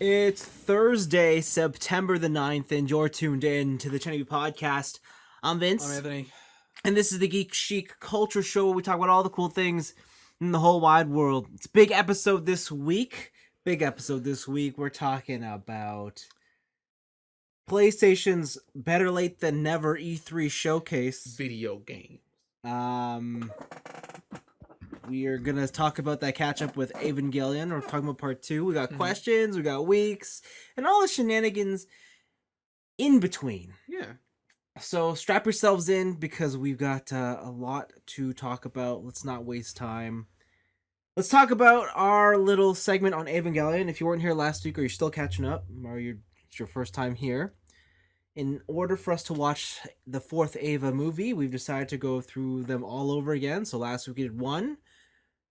It's Thursday, September the 9th, and you're tuned in to the TNIAB podcast. I'm Vince. I'm Anthony. And this is the Geek Chic Culture Show where we talk about all the cool things in the whole wide world. It's a big episode this week. We're talking about PlayStation's Better Late Than Never E3 showcase. Video game. We are going to talk about that catch-up with Evangelion. We're talking about part 2. We got questions, we got weeks, and all the shenanigans in between. Yeah. So strap yourselves in because we've got a lot to talk about. Let's not waste time. Let's talk about our little segment on Evangelion. If you weren't here last week or you're still catching up, or it's your first time here, in order for us to watch the 4th Eva movie, we've decided to go through them all over again. So last week we did 1.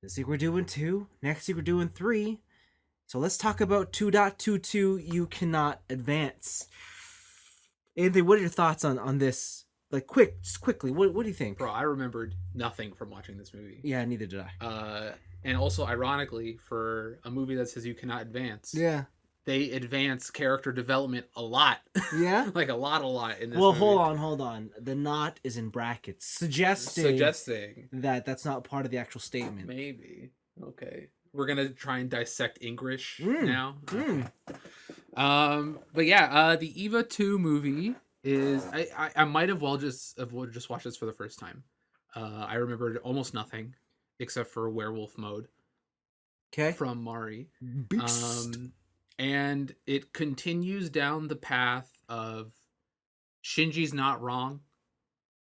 This week we're doing 2. Next week we're doing 3. So let's talk about 2.22 You Cannot Advance. Anthony, what are your thoughts on this? Like, quickly, what do you think? Bro, I remembered nothing from watching this movie. Yeah, neither did I. And also, ironically, for a movie that says you cannot advance, yeah, they advance character development a lot. Yeah? Like, a lot in this movie. Hold on. The not is in brackets, suggesting that that's not part of the actual statement. Maybe. Okay. We're going to try and dissect English now. Okay. But yeah, the Eva 2 movie is I might have just watched this for the first time. I remembered almost nothing except for werewolf mode. Okay. From Mari. Beast. And it continues down the path of Shinji's not wrong,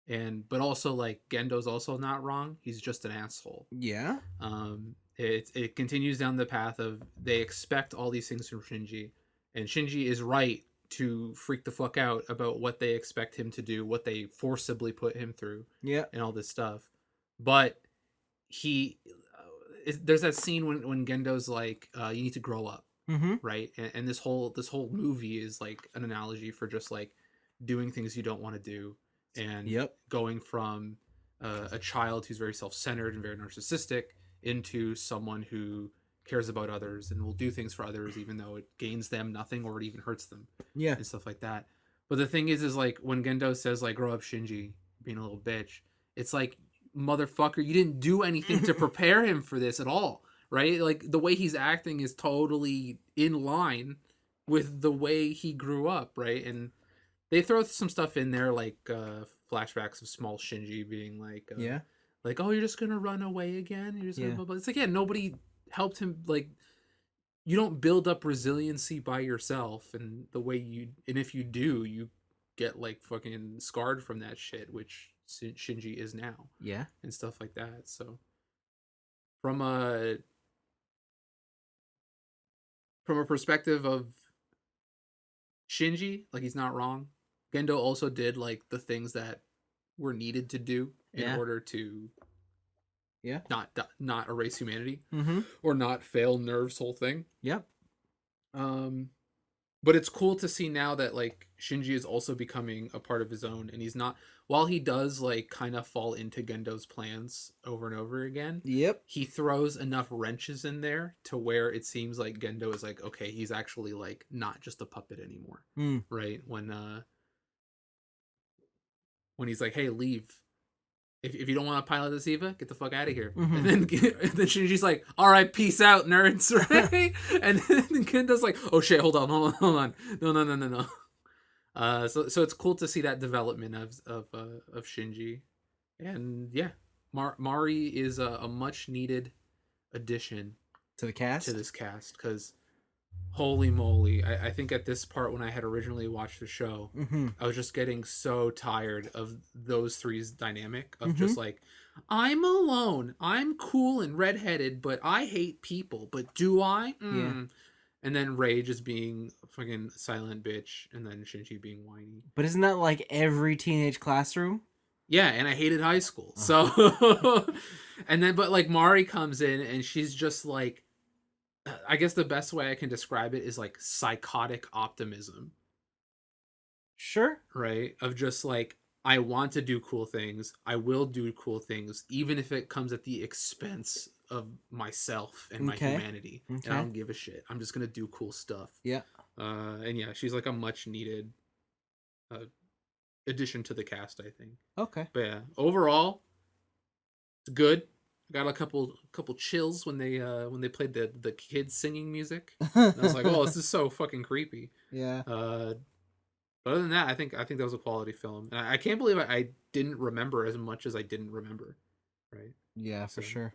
but also like Gendo's also not wrong. He's just an asshole. Yeah. It continues down the path of they expect all these things from Shinji. And Shinji is right to freak the fuck out about what they expect him to do, what they forcibly put him through, and all this stuff. But there's that scene when Gendo's like, "You need to grow up," right? And this whole movie is like an analogy for just like doing things you don't want to do, and going from a child who's very self-centered and very narcissistic into someone who cares about others and will do things for others even though it gains them nothing or it even hurts them, and stuff like that. But the thing is like when Gendo says like grow up Shinji, being a little bitch, it's like, motherfucker, you didn't do anything to prepare him for this at all, right? Like the way he's acting is totally in line with the way he grew up, right? And they throw some stuff in there like flashbacks of small Shinji being like like, oh, you're just gonna run away again, you're just gonna blah, blah. It's like, yeah, nobody helped him. Like, you don't build up resiliency by yourself, and if you do, you get like fucking scarred from that shit, which Shinji is now, and stuff like that. So from a perspective of Shinji, like, he's not wrong. Gendo also did like the things that were needed to do in order to not erase humanity or not fail Nerve's whole thing. But it's cool to see now that like Shinji is also becoming a part of his own, and he's not, while he does like kind of fall into Gendo's plans over and over again, he throws enough wrenches in there to where it seems like Gendo is like, okay, he's actually like not just a puppet anymore. Right? When he's like, hey, leave. If you don't want to pilot this Eva, get the fuck out of here. And then Shinji's like, all right, peace out, nerds, right? And then Gendo's like, oh shit, hold on. No. So it's cool to see that development of Shinji. And yeah, Mari is a much needed addition to the cast, this cast, because holy moly, I think at this part when I had originally watched the show, I was just getting so tired of those three's dynamic of just like, I'm alone, I'm cool and redheaded, but I hate people, but do I? And then Rei just being fucking silent bitch, and then Shinji being whiny. But isn't that like every teenage classroom? Yeah, and I hated high school. So and then but like Mari comes in and she's just like, I guess the best way I can describe it is like psychotic optimism. Sure. Right? Of just like, I want to do cool things. I will do cool things, even if it comes at the expense of myself and my humanity, and I don't give a shit. I'm just gonna do cool stuff. Yeah. And yeah, she's like a much needed addition to the cast, I think. Okay. But yeah, overall, it's good. Got a couple chills when they played the kids singing music. And I was like, oh, this is so fucking creepy. Yeah. But other than that, I think that was a quality film. And I can't believe I didn't remember as much as I didn't remember. Right. Yeah, for sure.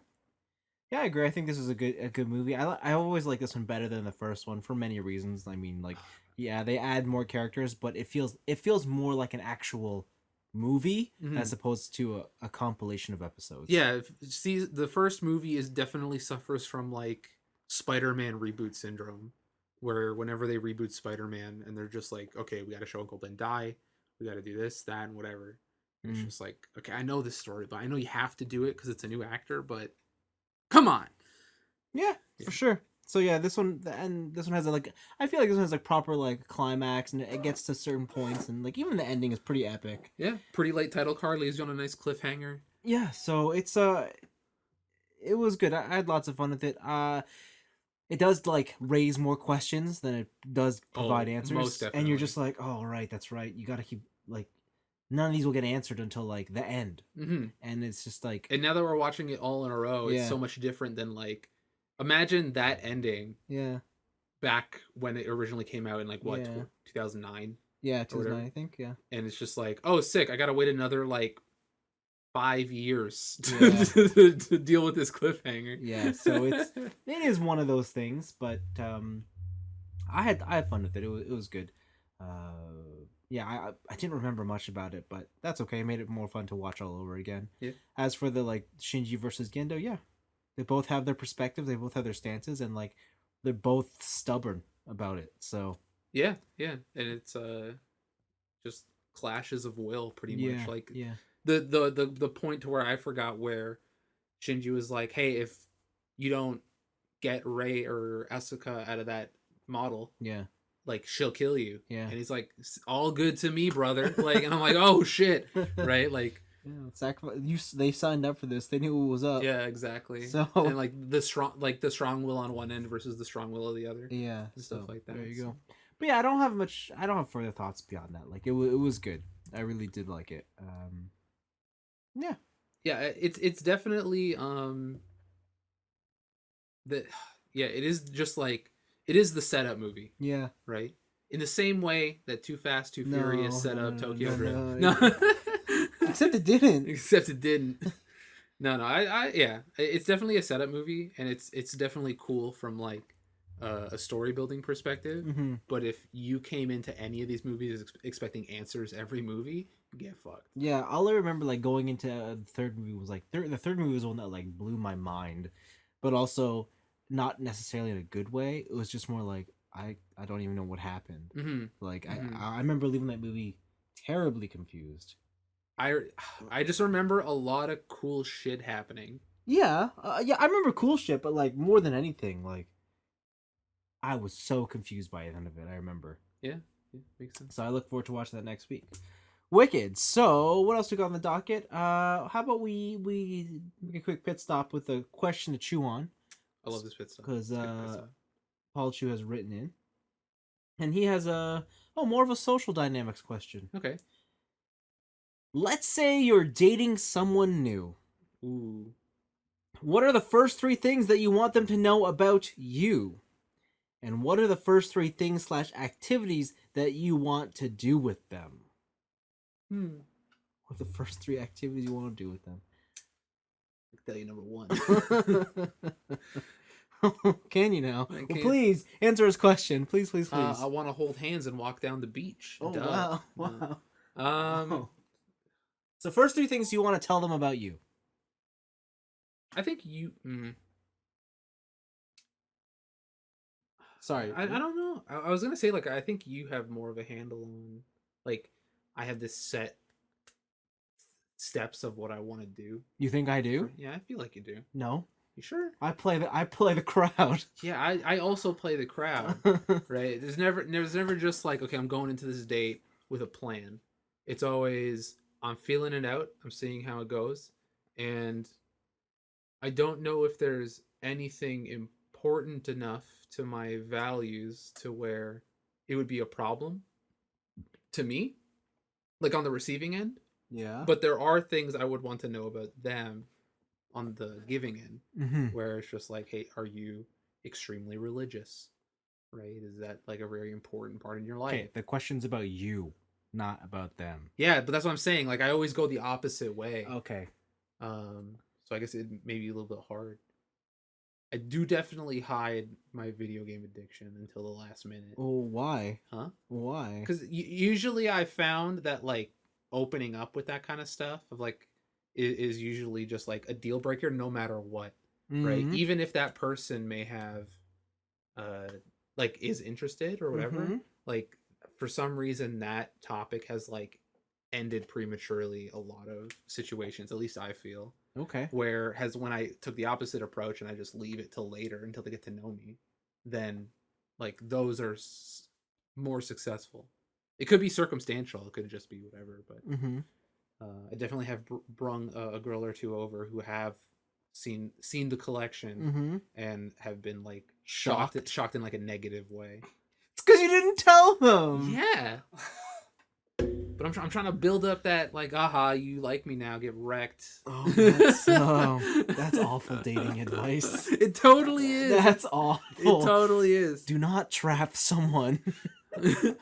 Yeah, I agree. I think this is a good movie. I always like this one better than the first one for many reasons. I mean, like, yeah, they add more characters, but it feels more like an actual movie as opposed to a compilation of episodes. Yeah, see, the first movie is definitely suffers from like Spider-Man reboot syndrome, where whenever they reboot Spider-Man and they're just like, okay, we got to show Uncle Ben die, we got to do this, that, and whatever. It's just like, okay, I know this story, but I know you have to do it because it's a new actor, but come on. Yeah, for sure. So yeah, this one has I feel like this one has like proper like climax, and it gets to certain points, and like even the ending is pretty epic. Yeah, pretty late title card leaves you on a nice cliffhanger. Yeah, so it was good. I had lots of fun with it. It does like raise more questions than it does provide answers, most definitely. and you're just like, oh right, that's right. You got to keep like none of these will get answered until like the end, and it's just like. And now that we're watching it all in a row, it's so much different than like. Imagine that ending. Yeah. Back when it originally came out in like what 2009. Yeah, 2009, I think. Yeah. And it's just like, oh, sick! I gotta wait another like 5 years to deal with this cliffhanger. Yeah, so it is one of those things, but I had fun with it. It was good. Yeah, I didn't remember much about it, but that's okay. It made it more fun to watch all over again. Yeah. As for the like Shinji versus Gendo, yeah. They both have their perspectives, they both have their stances, and like they're both stubborn about it. So yeah, and it's just clashes of will, pretty much. Like the point to where I forgot where Shinji was like, "Hey, if you don't get Rei or Asuka out of that model, like she'll kill you." And he's like, "All good to me, brother." Like, and I'm like, "Oh shit!" Right? Like. Yeah, sacrifice. They signed up for this. They knew what was up. Yeah, exactly. So and like the strong will on one end versus the strong will of the other. Yeah, stuff like that. There you go. But yeah, I don't have further thoughts beyond that. Like it was good. I really did like it. Yeah. Yeah, it's definitely it is just like it is the setup movie. Yeah. Right. In the same way that Too Fast, Too Furious set up Tokyo Drift. No. Except it didn't. No, it's definitely a setup movie, and it's definitely cool from like a story building perspective. But if you came into any of these movies expecting answers every movie, you get fucked. Yeah, all I remember like going into the third movie was like the third movie was one that like blew my mind, but also not necessarily in a good way. It was just more like I don't even know what happened. Like I remember leaving that movie terribly confused. I just remember a lot of cool shit happening. Yeah, I remember cool shit, but like more than anything, like I was so confused by the end of it. I remember. Yeah, makes sense. So I look forward to watching that next week. Wicked. So what else we got on the docket? How about we make a quick pit stop with a question to chew on? I love this pit stop because Paul Chu has written in, and he has more of a social dynamics question. Okay. Let's say you're dating someone new. Ooh. What are the first 3 things that you want them to know about you? And what are the first 3 things / activities that you want to do with them? What are the first 3 activities you want to do with them? I'll tell you number 1. Can you now? Well, please answer his question. Please. I want to hold hands and walk down the beach. Oh, duh. Wow. So So first 3 things you want to tell them about you. I think you. Sorry, I don't know. I was gonna say like I think you have more of a handle on like I have this set steps of what I want to do. You think I do? Yeah, I feel like you do. No. You sure? I play the crowd. Yeah, I also play the crowd. Right? There's never just like, okay, I'm going into this date with a plan. It's always I'm feeling it out. I'm seeing how it goes, and I don't know if there's anything important enough to my values to where it would be a problem to me, like on the receiving end. Yeah. But there are things I would want to know about them on the giving end, where it's just like, hey, are you extremely religious? Right? Is that like a very important part in your life? Okay, the question's about you, not about them. Yeah, but that's what I'm saying. Like, I always go the opposite way. Okay. So I guess it may be a little bit hard. I do definitely hide my video game addiction until the last minute. Oh, why? Huh? Why? Because usually I found that like opening up with that kind of stuff of like is usually just like a deal breaker no matter what, right? Even if that person may have like is interested or whatever, like for some reason that topic has like ended prematurely a lot of situations, at least I feel. Okay. Whereas when I took the opposite approach and I just leave it till later until they get to know me, then like those are more successful. It could be circumstantial. It could just be whatever. But I definitely have brung a girl or two over who have seen the collection and have been like shocked in like a negative way. It's because you didn't tell them. Yeah. But I'm trying to build up that like, aha, you like me now, get wrecked. Oh, that's awful dating advice. It totally is. That's awful. It totally is. Do not trap someone. But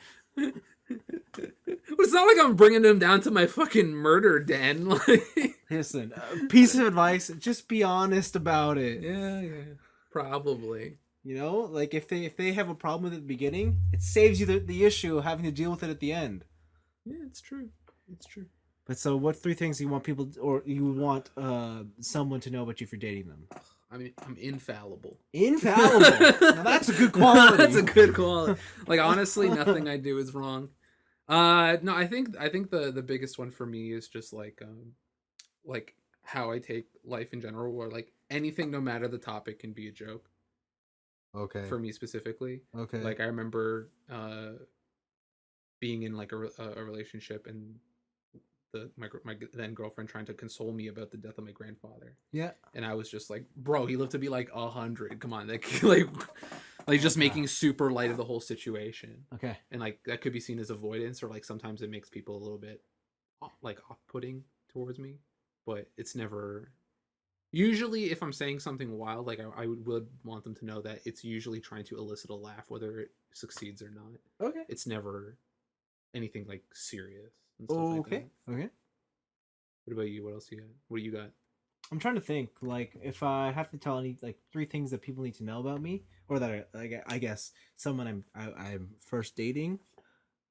it's not like I'm bringing them down to my fucking murder den. Like, listen, piece of advice: just be honest about it. Yeah, probably. You know, like if they have a problem with it at the beginning, it saves you the issue of having to deal with it at the end. Yeah, it's true. It's true. But so, what 3 things you want people, or you want someone to know about you for dating them? I mean, I'm infallible. Infallible. Now that's a good quality. That's a good quality. Like honestly, nothing I do is wrong. No, I think the biggest one for me is just like how I take life in general, where like anything, no matter the topic, can be a joke. Okay. For me specifically. Okay. Like I remember being in like a relationship and my then girlfriend trying to console me about the death of my grandfather. Yeah. And I was just like, bro, he lived to be like 100. Come on, like just making super light of the whole situation. Okay. And like that could be seen as avoidance, or like sometimes it makes people a little bit like off-putting towards me, but it's never. Usually, if I'm saying something wild, like I would want them to know that it's usually trying to elicit a laugh, whether it succeeds or not. Okay. It's never anything like serious. And stuff like that. Okay. What about you? What else you got? What do you got? I'm trying to think. Like, if I have to tell any like 3 things that people need to know about me, or that I guess someone I'm first dating.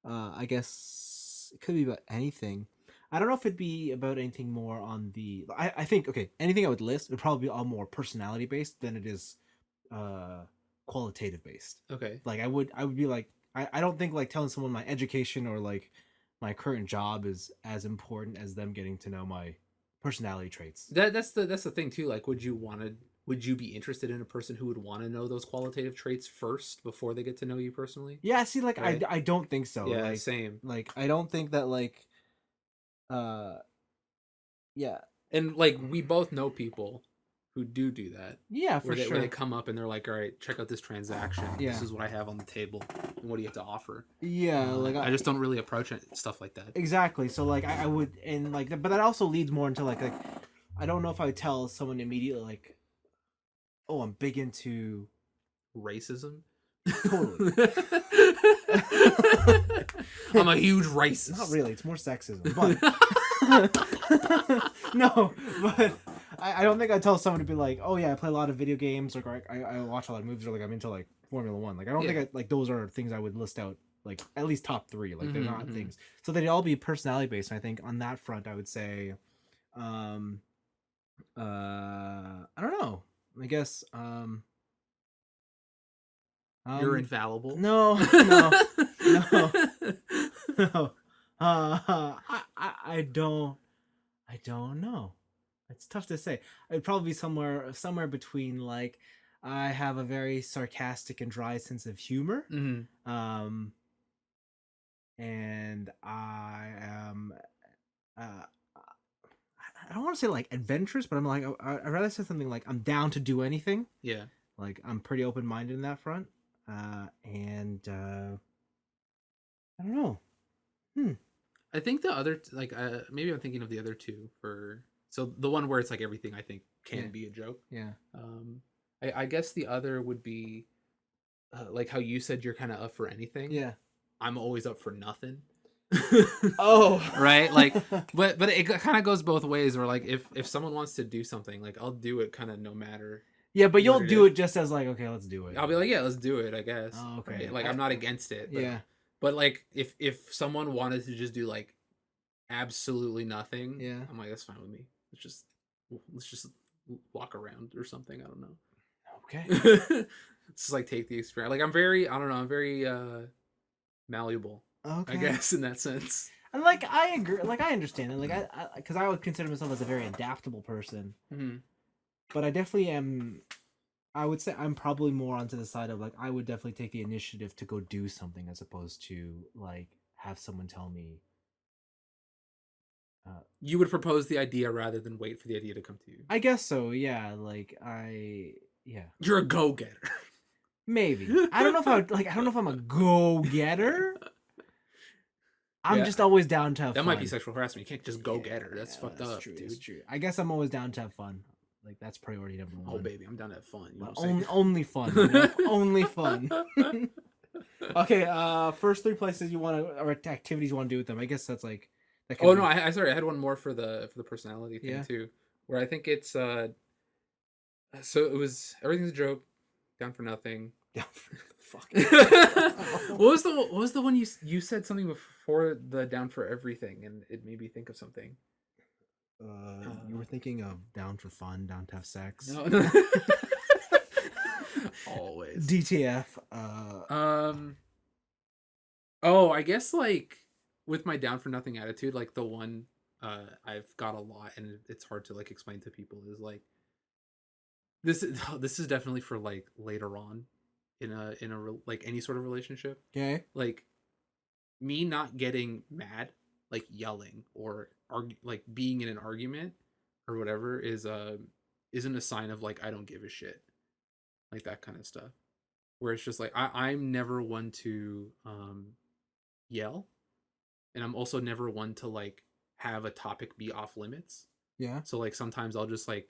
I guess it could be about anything. I don't know if it'd be about anything more on the. I think anything I would list would probably be all more personality based than it is qualitative based. Okay. Like I would be like I don't think like telling someone my education or like my current job is as important as them getting to know my personality traits. That's the thing too. Like, would you be interested in a person who would want to know those qualitative traits first before they get to know you personally? Yeah, see, like right? I don't think so. Yeah, like, same. Like I don't think that like yeah. And like we both know people who do that. Yeah, for sure. Where they come up and they're like, all right, check out this transaction. Yeah. This is what I have on the table. And what do you have to offer? Yeah, like I just don't really approach stuff like that. Exactly. So like I would, and like, but that also leads more into like I don't know if I would tell someone immediately like, oh, I'm big into racism. Totally. I'm a huge racist. Not really. It's more sexism. But no, but I don't think I'd tell someone to be like, oh yeah, I play a lot of video games, or I watch a lot of movies, or like I'm into like Formula One. Like I don't think like those are things I would list out like at least top 3. Like they're not things. So they'd all be personality based. And I think on that front, I would say, I don't know. I guess you're infallible. No. I don't know. It's tough to say. It'd probably be somewhere between like I have a very sarcastic and dry sense of humor. And I am I don't want to say like adventurous, but I'm like I'd rather say something like I'm down to do anything. Yeah. Like I'm pretty open minded in that front. And I don't know. I think the other maybe I'm thinking of the other two for so the one where it's like everything I think can be a joke. Yeah. I guess the other would be like how you said you're kind of up for anything. Yeah. I'm always up for nothing. Oh, right. Like, but it kind of goes both ways. Where like if someone wants to do something, like I'll do it kind of no matter. Yeah, but you'll do it just as like, okay, let's do it. I'll be like, yeah, let's do it. I guess. Oh, okay. Right? Like I'm not against it. But, yeah. But like if someone wanted to just do like absolutely nothing, yeah, I'm like, that's fine with me. Let's just walk around or something. I don't know. Okay. Just like take the experience. Like I'm very malleable. Okay. I guess in that sense. And like I agree, like I understand it. Like because I would consider myself as a very adaptable person. Mm-hmm. But I definitely am. I would say I'm probably more onto the side of like I would definitely take the initiative to go do something as opposed to like have someone tell me. You would propose the idea rather than wait for the idea to come to you. I guess so. Yeah. You're a go-getter. Maybe. I don't know if I don't know if I'm a go-getter. I'm just always down to have fun. That might be sexual harassment. You can't just go-getter. That's fucked up, true, dude. That's true. I guess I'm always down to have fun. Like that's priority number one. Oh baby, I'm down to have fun. You know only fun. You know? Only fun. Okay. First 3 places you want to or activities you want to do with them. I guess that's like. That no, I sorry. I had one more for the personality thing too, where I think it's so it was everything's a joke, down for nothing. Down for fuck. What was the one you said something before the down for everything and it made me think of something. You were thinking of down for fun, down to have sex. No. Always. DTF. Oh, I guess like with my down for nothing attitude, like the one I've got a lot and it's hard to like explain to people is like this is definitely for like later on in a like any sort of relationship. Okay. Like me not getting mad, like yelling or like being in an argument or whatever isn't a sign of like I don't give a shit. Like that kind of stuff. Where it's just like I'm never one to yell. And I'm also never one to like have a topic be off limits. Yeah. So like sometimes I'll just like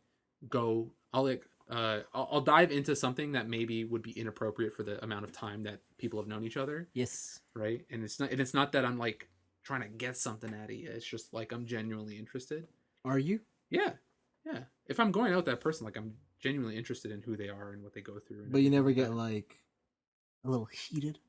I'll dive into something that maybe would be inappropriate for the amount of time that people have known each other. Yes. Right. And it's not that I'm like trying to get something out of you. It's just like I'm genuinely interested. Are you? Yeah. Yeah. If I'm going out with that person, like I'm genuinely interested in who they are and what they go through. But you never get like a little heated?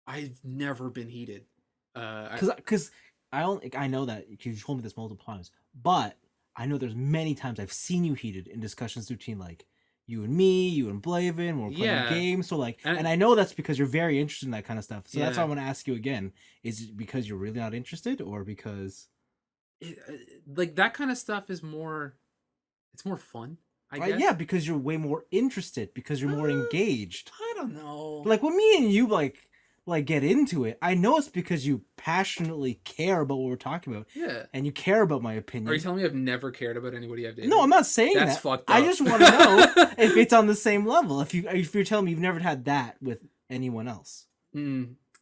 I've never been heated. Because I know that because you told me this multiple times, but I know there's many times I've seen you heated in discussions between like you and me, you and Blavin, when we're playing games. So like, and I know that's because you're very interested in that kind of stuff. So that's why I want to ask you again: is it because you're really not interested, or because like that kind of stuff is more? It's more fun. I guess. Yeah, because you're way more interested, because you're more engaged. I don't know. Like when me and you like get into it, I know it's because you passionately care about what we're talking about. Yeah. And you care about my opinion. Are you telling me I've never cared about anybody I've dated? No, I'm not saying that's that. Fucked up. I just want to know if it's on the same level. If you're telling me you've never had that with anyone else.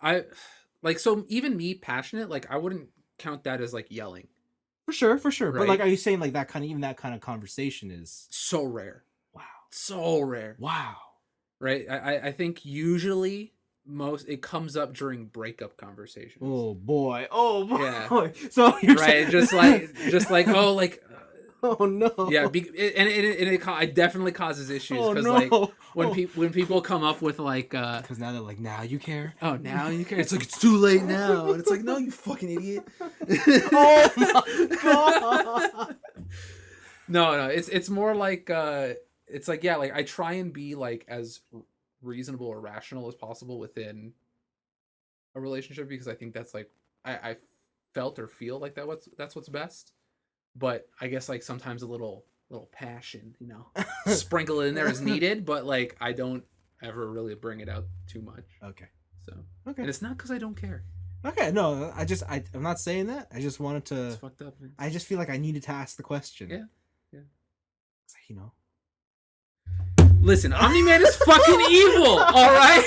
I like so even me passionate, like I wouldn't count that as like yelling. For sure. Right? But like, are you saying like that kind of conversation is so rare? Wow. So rare. Wow. Right. I think usually it comes up during breakup conversations. Oh boy. Yeah. So you're right. saying... just like oh like. Oh no. Yeah, it definitely causes issues because like when people come up with like because now they're like now you care. Oh, now you care. It's like it's too late now, and it's like no, you fucking idiot. Oh my god. No, it's more like it's like yeah, like I try and be like as reasonable or rational as possible within a relationship because I think that's like I felt or feel like that's what's best. But I guess like sometimes a little passion, you know, sprinkle it in there is needed. But like I don't ever really bring it out too much. Okay. So okay, and it's not because I don't care. Okay, no, I'm not saying that. I just wanted to. It's fucked up. Man. I just feel like I needed to ask the question. Yeah, yeah. You know. Listen, Omni-Man is fucking evil, alright?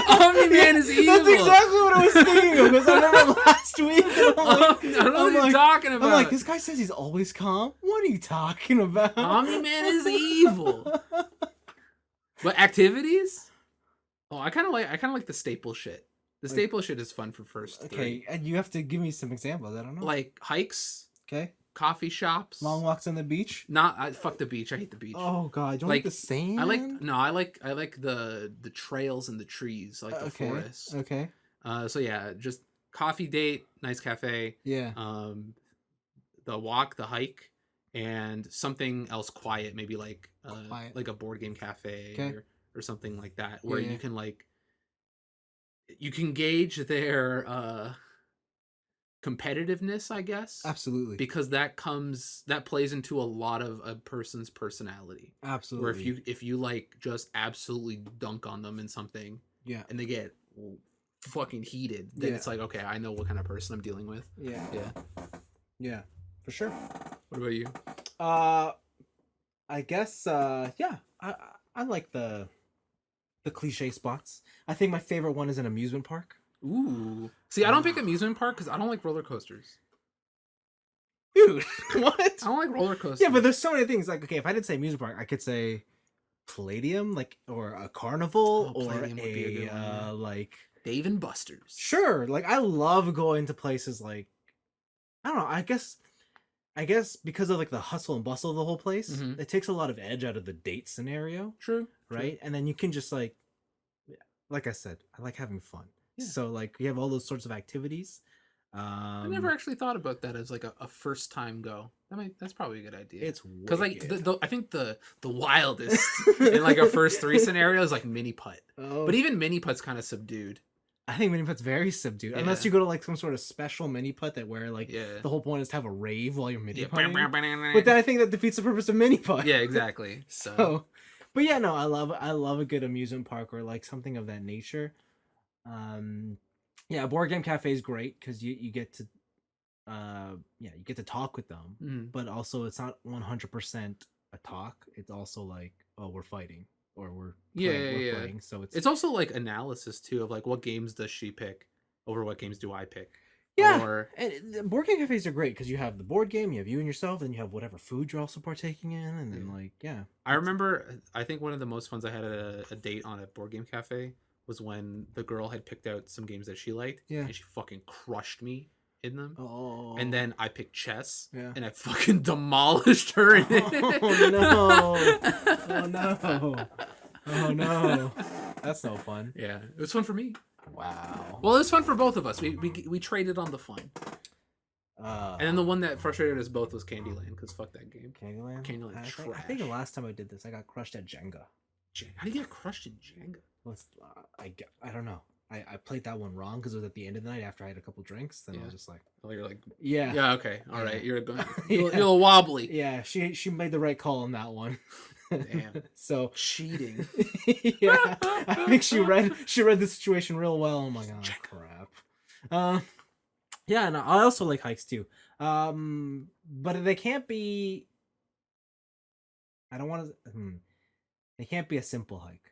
Omni-Man is evil. That's exactly what I was thinking of, because I remember last week. I don't know what you're talking about. I'm like, this guy says he's always calm. What are you talking about? Omni-Man is evil. But activities? Oh, I kind of like the staple shit. The staple shit is fun for first three. Okay, and you have to give me some examples. I don't know. Like hikes. Okay. Coffee shops, long walks on the beach. Fuck the beach. I hate the beach. Oh god, you like the sand? I like the trails and the trees, like the forest. Okay. So yeah, just coffee date, nice cafe. Yeah. The walk, the hike, and something else quiet, maybe like a board game cafe or something like that, where you can you can gauge their competitiveness, I guess. Absolutely. Because that plays into a lot of a person's personality. Absolutely. Where if you like just absolutely dunk on them in something, and they get fucking heated, then it's like, okay, I know what kind of person I'm dealing with. Yeah, for sure. What about you? I guess I like the cliche spots. I think my favorite one is an amusement park. Ooh. See, I don't pick amusement park because I don't like roller coasters. Dude, what? I don't like roller coasters. Yeah, but there's so many things. Like, okay, if I didn't say amusement park, I could say Palladium, or a carnival, or like Dave and Buster's. Sure, like I love going to places like, I don't know. I guess because of like the hustle and bustle of the whole place, it takes a lot of edge out of the date scenario. True. Right, and then you can just like I said, I like having fun. Yeah. So like you have all those sorts of activities. I never actually thought about that as like a first time go. That's probably a good idea. It's because like I think the wildest in like a first three scenario is like mini putt. But even mini putt's kind of subdued. I think mini putt's very subdued unless you go to like some sort of special mini putt where like the whole point is to have a rave while you're mini putting. But then I think that defeats the purpose of mini putt. Yeah, exactly. So, but yeah, no, I love a good amusement park or like something of that nature. Yeah, board game cafe is great because you get to you get to talk with them, but also it's not 100% a talk. It's also like, oh, we're fighting or we're playing. So it's also like analysis too of like what games does she pick over what games do I pick. Yeah, and board game cafes are great because you have the board game, you have you and yourself, then you have whatever food you're also partaking in, and then I remember, I think one of the most funs I had at a date on a board game cafe was when the girl had picked out some games that she liked, and she fucking crushed me in them. Oh. And then I picked chess, and I fucking demolished her in it. Oh no! Oh no! Oh no! That's no fun. Yeah, it was fun for me. Wow. Well, it was fun for both of us. We traded on the fun. And then the one that frustrated us both was Candyland, because fuck that game. Candyland. Trash. I think the last time I did this, I got crushed at Jenga. How do you get crushed in Jenga? Well, I don't know. I played that one wrong because it was at the end of the night after I had a couple drinks. Then I was just like, oh, you're like, yeah, okay, all right, you're a wobbly. Yeah, she made the right call on that one. Damn. So cheating. Yeah, I think she read the situation real well. I'm like, oh crap. Yeah, and I also like hikes too. But they can't be. I don't want to. They can't be a simple hike.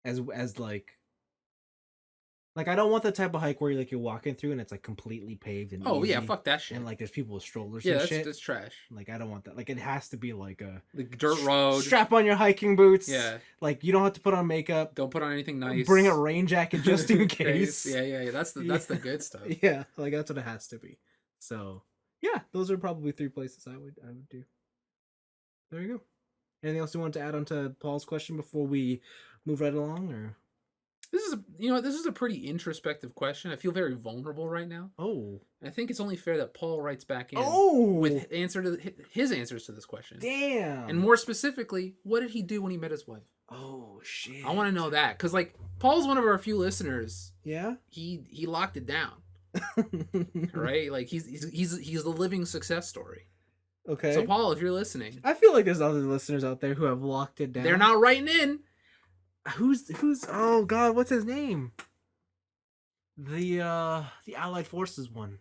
As like I don't want the type of hike where you're walking through and it's like completely paved and easy, yeah, fuck that shit. And like there's people with strollers and shit. That's trash. Like I don't want that. Like it has to be like a dirt road. Strap on your hiking boots. Yeah. Like you don't have to put on makeup. Don't put on anything nice. Bring a rain jacket just in case. Yeah. That's the good stuff. Yeah, like that's what it has to be. So yeah, those are probably 3 places I would do. There you go. Anything else you want to add on to Paul's question before we move right along, or? This is a pretty introspective question. I feel very vulnerable right now. Oh. And I think it's only fair that Paul writes back in with his answers to this question. Damn. And more specifically, what did he do when he met his wife? Oh shit. I want to know that because Paul's one of our few listeners. Yeah. He locked it down. Right? Like he's the living success story. Okay. So Paul, if you're listening, I feel like there's other listeners out there who have locked it down. They're not writing in. Who's oh god, what's his name? The Allied Forces one.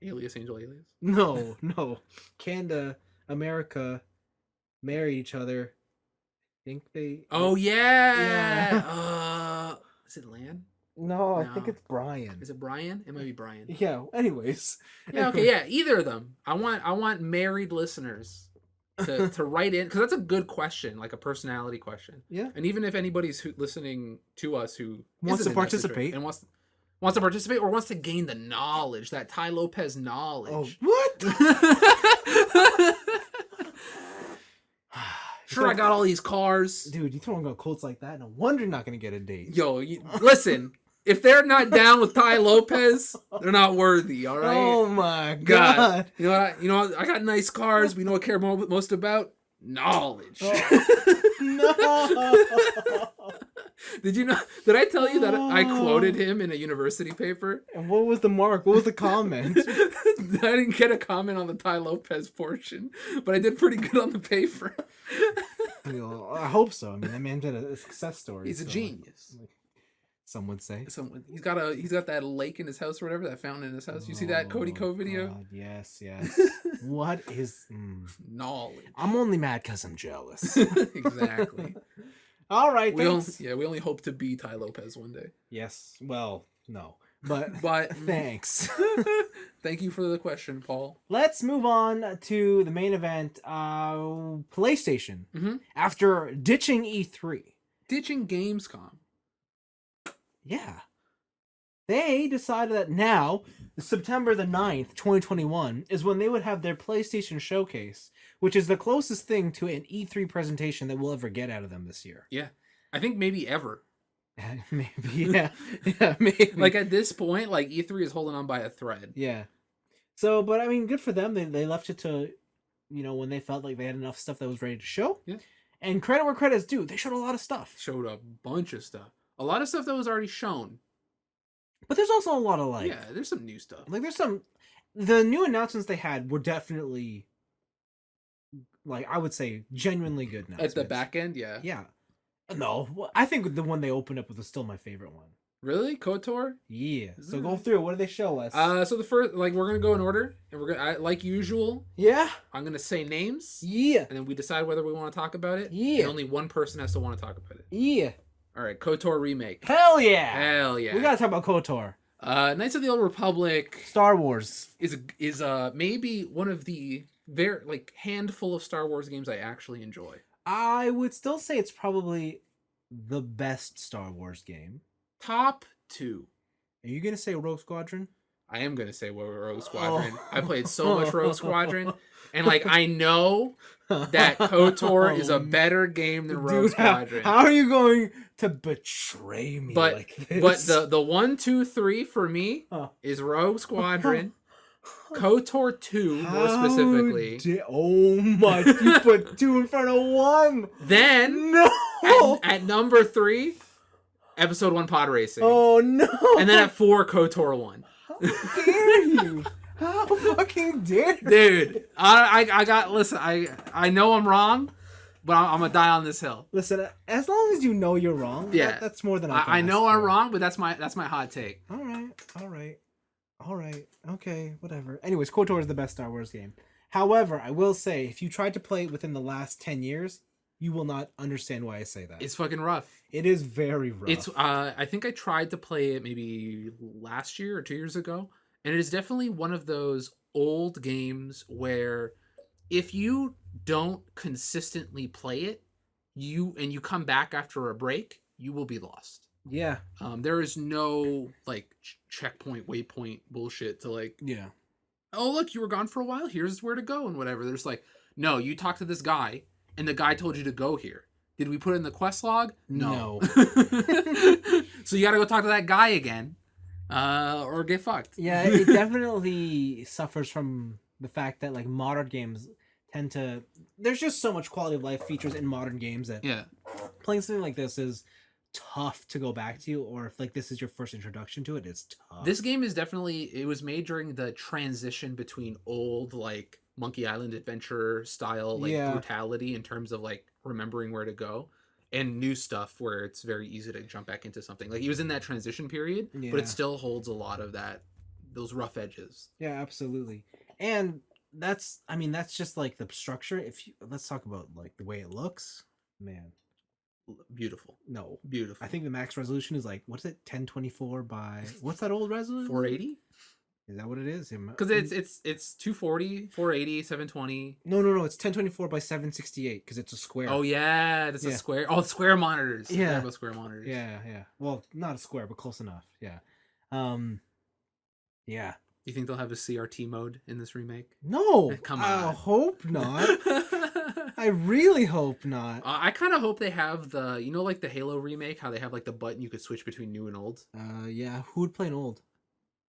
Alias Angel Alias? No. Canada, America married each other. I think they. Oh yeah. Yeah. Is it Lan? No, I think it's Brian. Is it Brian? It might be Brian. Yeah. Anyways. Yeah. Okay. Yeah. Either of them. I want married listeners to write in, because that's a good question, like a personality question. Yeah. And even if anybody's listening to us who wants to participate and wants to participate or wants to gain the knowledge, that Tai Lopez knowledge. Oh, what? Sure, I got all these cars. Dude, you throwing out quotes like that, no wonder you're not going to get a date. Yo, listen, if they're not down with Tai Lopez, they're not worthy, all right? Oh my God. You know what? I got nice cars. We know what I care most about? Knowledge. Oh. No. Did I tell you that I quoted him in a university paper? And what was the mark? What was the comment? I didn't get a comment on the Tai Lopez portion, but I did pretty good on the paper. I hope so. I mean, that man did a success story. He's a genius. Some would say. He's got that lake in his house or whatever, that fountain in his house. You see that Cody Co video? God, yes. What is knowledge? I'm only mad because I'm jealous. Exactly. All right. We only hope to be Tai Lopez one day. Yes. Well, no. But thanks. Thank you for the question, Paul. Let's move on to the main event. PlayStation. Mm-hmm. After ditching E3. Ditching Gamescom. Yeah. They decided that now, September the 9th, 2021, is when they would have their PlayStation Showcase, which is the closest thing to an E3 presentation that we'll ever get out of them this year. Yeah. I think maybe ever. Maybe, yeah. Yeah, maybe. Like at this point, like E3 is holding on by a thread. Yeah. So, but I mean, good for them. They left it to, when they felt like they had enough stuff that was ready to show. Yeah. And credit where credit's due. They showed a lot of stuff. Showed a bunch of stuff. A lot of stuff that was already shown. But there's also a lot of yeah, there's some new stuff. Like the new announcements they had were definitely, I would say, genuinely good announcements. At the back end, yeah. Yeah. No, I think the one they opened up with was still my favorite one. Really? KOTOR? Yeah. So go through. What do they show us? So the first, we're gonna go in order, and we're gonna, like usual. Yeah. I'm gonna say names. Yeah. And then we decide whether we want to talk about it. Yeah. And only one person has to want to talk about it. Yeah. All right, KOTOR remake. Hell yeah. Hell yeah. We gotta talk about KOTOR. Knights of the Old Republic. Star Wars is maybe one of the very handful of Star Wars games I actually enjoy. I would still say it's probably the best Star Wars game. Top 2. Are you gonna say Rogue Squadron? I am gonna say Rogue Squadron. I played so much Rogue Squadron, and I know that KOTOR is a better game than Rogue Squadron. How are you going to betray me like this? But the 1, 2, 3 for me is Rogue Squadron. KOTOR 2 more specifically. Oh my! You put 2 in front of 1. Then no. At number 3, Episode 1 Pod Racing. Oh no! And then at 4, KOTOR 1. How dare you? How fucking dare you? Dude, I know I'm wrong, but I'm gonna die on this hill. Listen, as long as you know you're wrong, yeah, that's more than I know I'm wrong, but that's my hot take. All right. Okay, whatever. Anyways, KOTOR is the best Star Wars game. However, I will say, if you tried to play it within the last 10 years, you will not understand why I say that. It's fucking rough. It is very rough. It's I think I tried to play it maybe last year or 2 years ago, and it is definitely one of those old games where if you don't consistently play it, you come back after a break, you will be lost. Yeah. There is no checkpoint, waypoint bullshit to yeah. Oh, look, you were gone for a while. Here's where to go and whatever. There's no, you talk to this guy and the guy told you to go here. Did we put it in the quest log? No. So you got to go talk to that guy again, or get fucked. Yeah, it definitely suffers from the fact that modern games tend to. There's just so much quality of life features in modern games that playing something like this is tough to go back to, or if this is your first introduction to it, it's tough. This game is definitely, it was made during the transition between old Monkey Island adventure style brutality in terms of remembering where to go, and new stuff where it's very easy to jump back into something. Like he was in that transition period, but it still holds a lot of those rough edges. Yeah, absolutely. And that's just like the structure. Let's talk about like the way it looks, man. Beautiful. No, beautiful. I think the max resolution is like, what's it, 1024 by what's that old resolution? 480. Is that what it is? Because it's 240, 480, 720. No, it's 1024 by 768 because it's a square. Oh yeah, that's a square. Oh, square monitors. Yeah, about square monitors. Yeah. Well, not a square, but close enough. Yeah. Yeah. You think they'll have a CRT mode in this remake? No, come on. I hope not. I really hope not. I kind of hope they have the, like the Halo remake, how they have like the button you could switch between new and old. Yeah. Who would play an old?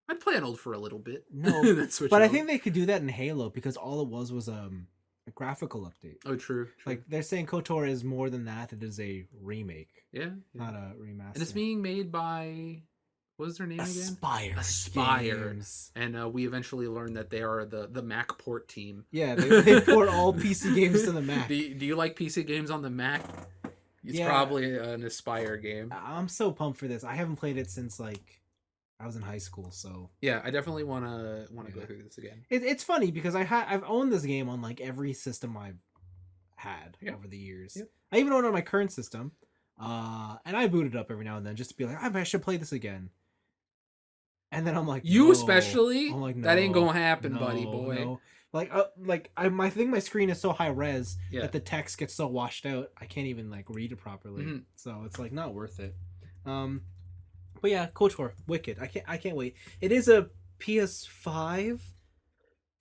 I'd play an old for a little bit. No, but I think they could do that in Halo because all it was a graphical update. Oh, true. Like they're saying KOTOR is more than that. It is a remake. Yeah. Not a remaster. And it's being made by, what is their name again? Aspyr. Games. And we eventually learned that they are the Mac port team. Yeah, they port all PC games to the Mac. Do you like PC games on the Mac? It's probably an Aspyr game. I'm so pumped for this. I haven't played it since like I was in high school, so yeah, I definitely want to go through this again. It's funny because I've owned this game on like every system I've had over the years. Yep. I even own it on my current system, and I boot it up every now and then just to be like, I should play this again. And then I'm like, especially. I'm like, no, that ain't gonna happen, buddy boy. No. I think my screen is so high res that the text gets so washed out I can't even like read it properly. Mm-hmm. So it's like not worth it. But yeah, KOTOR, wicked. I can't wait. It is a PS5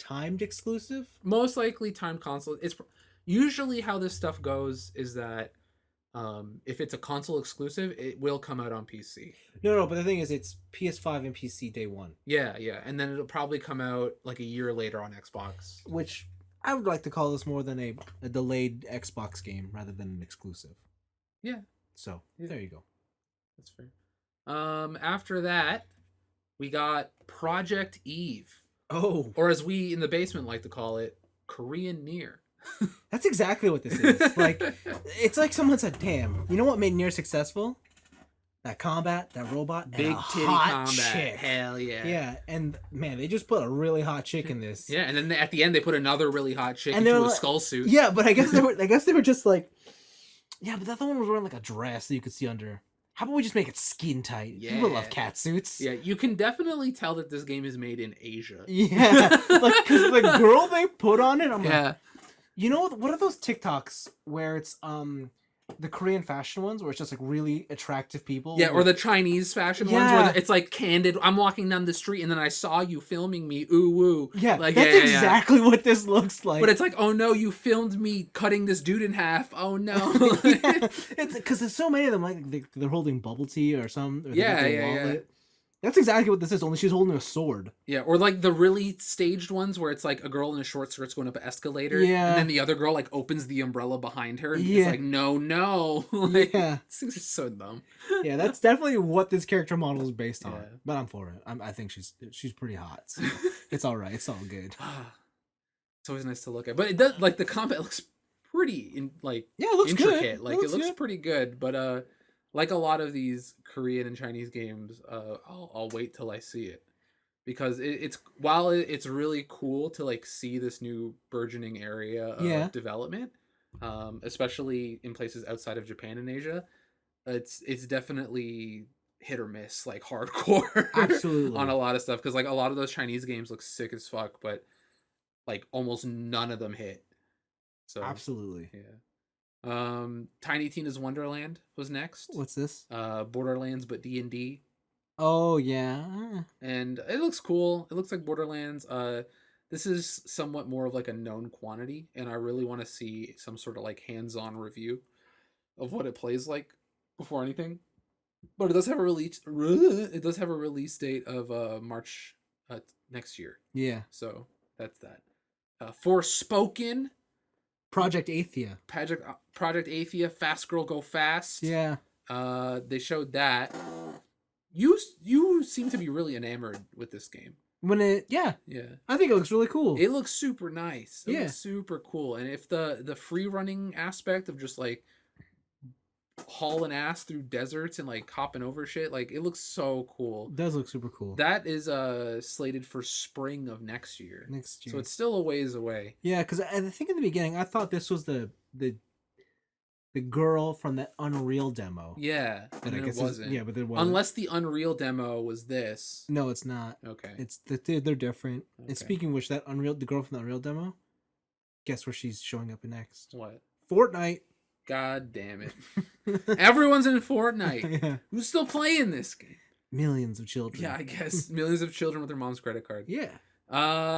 timed exclusive. Most likely timed console. It's usually how this stuff goes is that if it's a console exclusive, it will come out on PC. No, but the thing is, it's PS5 and PC day one. Yeah, and then it'll probably come out like a year later on Xbox. Which I would like to call this more than a delayed Xbox game rather than an exclusive. Yeah. So there you go. That's fair. After that, we got Project Eve. Oh. Or as we in the basement like to call it, Korean Nier. That's exactly what this is. Like, it's like someone said, damn, you know what made Nier successful? That combat, that robot, big titty combat. Chick. Hell yeah. Yeah, and man, they just put a really hot chick in this. Yeah, and then at the end they put another really hot chick into a skull suit. Yeah, but I guess they were just like, yeah, but that other one was wearing like a dress that you could see under. How about we just make it skin tight? Yeah. People love cat suits. Yeah, you can definitely tell that this game is made in Asia. Yeah, like because the girl they put on it, I'm like, you know what are those TikToks where it's the Korean fashion ones where it's just like really attractive people? Yeah, or the Chinese fashion ones where it's like candid. I'm walking down the street and then I saw you filming me. Ooh woo. Yeah, like that's exactly what this looks like. But it's like, oh no, you filmed me cutting this dude in half. Oh no. Yeah, it's because there's so many of them. Like they're holding bubble tea or something. Or yeah. That's exactly what this is. Only she's holding a sword. Yeah, or like the really staged ones where it's like a girl in a short skirt's going up an escalator. Yeah. And then the other girl like opens the umbrella behind her. And it's like, no. Like, yeah. These are so dumb. Yeah, that's definitely what this character model is based on. But I'm for it. I think she's pretty hot. So it's all right. It's all good. It's always nice to look at. But it does, like, the combat looks pretty it looks intricate. Good. Like it looks pretty good. But like a lot of these Korean and Chinese games, I'll wait till I see it, because it's while it's really cool to like see this new burgeoning area of development, especially in places outside of Japan and Asia. It's definitely hit or miss, like hardcore, absolutely, on a lot of stuff, because like a lot of those Chinese games look sick as fuck, but like almost none of them hit. So absolutely, yeah. Tiny Tina's Wonderland was next. What's this? Borderlands, but D&D. Oh yeah. And it looks cool. It looks like Borderlands. This is somewhat more of like a known quantity, and I really want to see some sort of like hands-on review of what it plays like before anything. But it does have a release. It does have a release date of March next year. Yeah. So that's that. Forspoken. Project Athia. Project Athia, Fast Girl Go Fast. Yeah. They showed that. You seem to be really enamored with this game. Yeah. I think it looks really cool. It looks super nice. It looks super cool. And if the free running aspect of just like hauling ass through deserts and like hopping over shit. Like it looks so cool. It does look super cool. That is slated for spring of next year. So it's still a ways away. Yeah, because I think in the beginning I thought this was the girl from that Unreal demo. Yeah, and I guess it wasn't. Yeah, but it wasn't. Unless the Unreal demo was this. No, it's not. Okay. They're different. Okay. And speaking of which, the girl from the Unreal demo, guess where she's showing up in next? What? Fortnite. God damn it. Everyone's in Fortnite. Yeah. Who's still playing this game? Millions of children. Yeah, I guess. Millions of children with their mom's credit card. Yeah.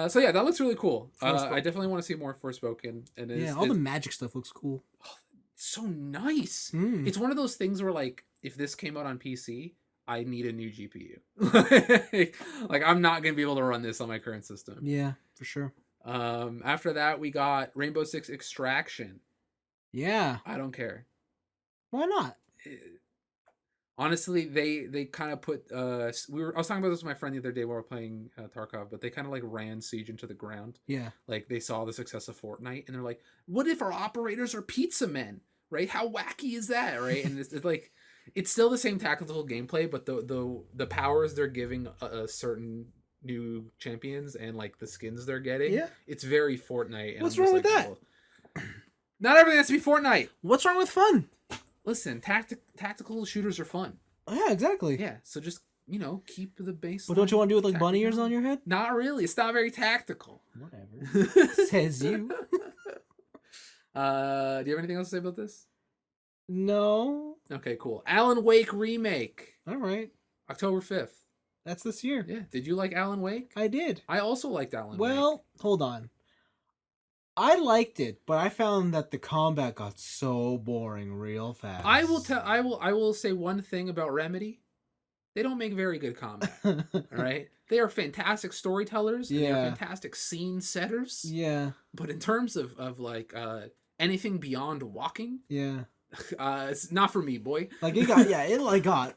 So yeah, that looks really cool. I definitely want to see more Forspoken. And all the magic stuff looks cool. Oh, so nice. It's one of those things where like if this came out on PC, I need a new GPU. Like I'm not gonna be able to run this on my current system. Yeah, for sure. After that we got Rainbow Six Extraction. Yeah. I don't care. Why not? Honestly, they kind of put I was talking about this with my friend the other day while we were playing Tarkov, but they kind of like ran Siege into the ground. Yeah. Like they saw the success of Fortnite and they're like, what if our operators are pizza men? Right? How wacky is that? Right? And it's like it's still the same tactical gameplay, but the powers they're giving a certain new champions and like the skins they're getting, it's very Fortnite. And what's wrong with that? Well, not everything has to be Fortnite. What's wrong with fun? Listen, tactical shooters are fun. Oh, yeah, exactly. Yeah, so just, keep the base. But don't you want to do it with like bunny ears on your head? Not really. It's not very tactical. Whatever. Says you. Do you have anything else to say about this? No. Okay, cool. Alan Wake remake. All right. October 5th. That's this year. Yeah. Did you like Alan Wake? I did. I also liked Alan Wake. Well, hold on. I liked it, but I found that the combat got so boring real fast. I will say one thing about Remedy. They don't make very good combat. All right? They are fantastic storytellers. Yeah. And they are fantastic scene setters. Yeah. But in terms of like anything beyond walking, it's not for me, boy. Like it got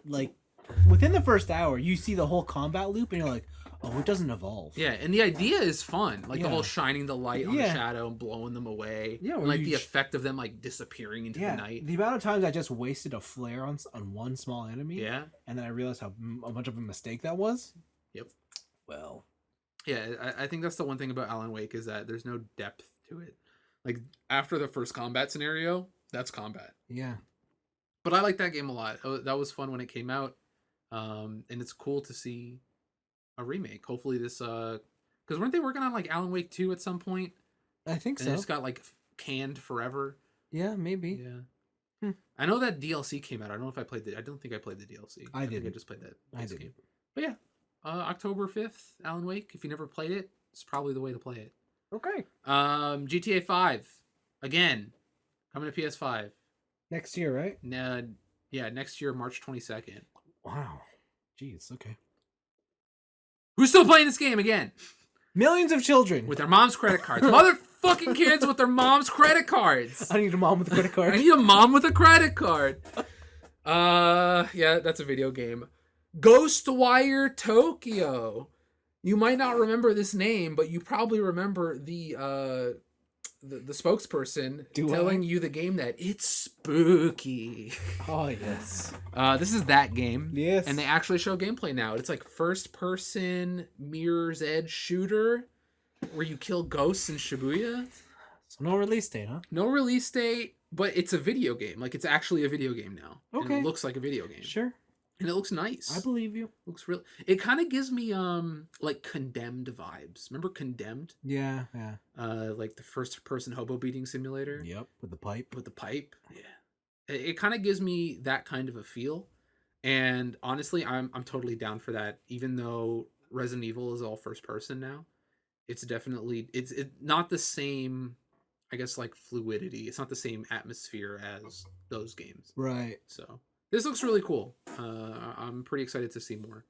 within the first hour, you see the whole combat loop and you're like, oh, it doesn't evolve. Yeah, and the idea is fun. Like the whole shining the light on the shadow and blowing them away. Yeah, and like the effect of them like disappearing into the night. The amount of times I just wasted a flare on one small enemy. Yeah. And then I realized how much of a mistake that was. Yep. Well. Yeah, I think that's the one thing about Alan Wake is that there's no depth to it. Like after the first combat scenario, that's combat. Yeah. But I like that game a lot. That was fun when it came out. And it's cool to see a remake. Hopefully this because weren't they working on like Alan Wake 2 at some point? I think so. And it's got like canned forever. Yeah, maybe. Yeah. I know that DLC came out. I don't know if I played I don't think I played the DLC. I think I just played that game. But yeah. October 5th, Alan Wake. If you never played it, it's probably the way to play it. Okay. GTA 5. Again. Coming to PS5. Next year, right? Yeah, next year, March 22nd. Wow. Jeez, okay. Who's still playing this game again? Millions of children. With their mom's credit cards. Motherfucking kids with their mom's credit cards. I need a mom with a credit card. I need a mom with a credit card. Yeah, that's a video game. Ghostwire Tokyo. You might not remember this name, but you probably remember the spokesperson telling you the game that it's spooky. Oh, yes. This is that game. Yes. And they actually show gameplay now. It's like first-person mirror's edge shooter where you kill ghosts in Shibuya. So no release date, huh? No release date, but it's a video game. Like, it's actually a video game now. Okay. And it looks like a video game. Sure. And it looks nice. I believe you. Looks real. It kind of gives me like Condemned vibes. Remember Condemned? Yeah. Like the first person hobo beating simulator. Yep. With the pipe. Yeah. It kind of gives me that kind of a feel. And honestly, I'm totally down for that. Even though Resident Evil is all first person now, it's definitely it's not the same. I guess like fluidity. It's not the same atmosphere as those games. Right. So. This looks really cool. I'm pretty excited to see more.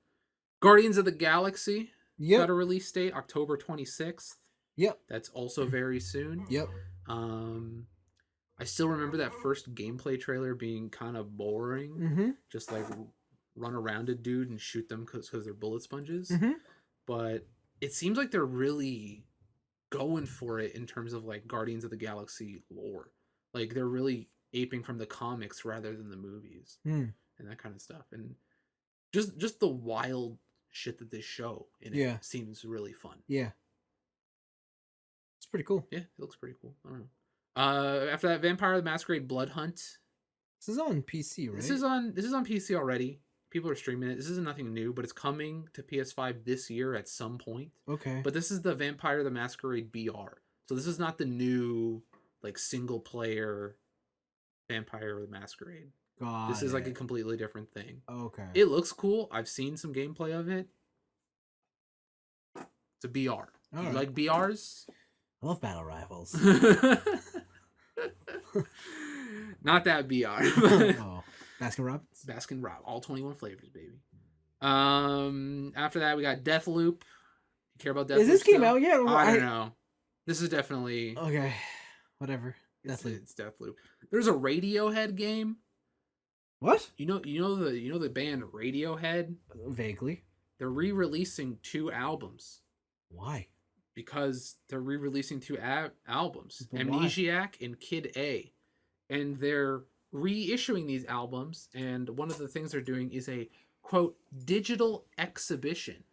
Guardians of the Galaxy got a release date, October 26th. Yep. That's also very soon. Yep. I still remember that first gameplay trailer being kind of boring. Mm-hmm. Just like run around a dude and shoot them because they're bullet sponges. Mm-hmm. But it seems like they're really going for it in terms of like Guardians of the Galaxy lore. Like they're really aping from the comics rather than the movies and that kind of stuff. And just the wild shit that they show in it seems really fun. Yeah. It's pretty cool. Yeah, it looks pretty cool. I don't know. After that, Vampire the Masquerade Blood Hunt. This is on PC, right? This is on PC already. People are streaming it. This isn't nothing new, but it's coming to PS5 this year at some point. Okay. But this is the Vampire the Masquerade BR. So this is not the new like single player Vampire the Masquerade. This is like a completely different thing. Okay. It looks cool. I've seen some gameplay of it. It's a BR. You like BRs? I love battle rifles. Not that BR. Oh, Baskin Robbins? Baskin Robbins. All 21 flavors, baby. After that, we got Deathloop. You care about Deathloop? Is this game out yet? I don't know. This is definitely... Okay. Whatever. It's Deathloop. There's a Radiohead game. What? You know the band Radiohead? Vaguely. They're re-releasing 2 albums. Why? Because they're re-releasing 2 albums, But Amnesiac and Kid A, and they're reissuing these albums. And one of the things they're doing is a quote digital exhibition.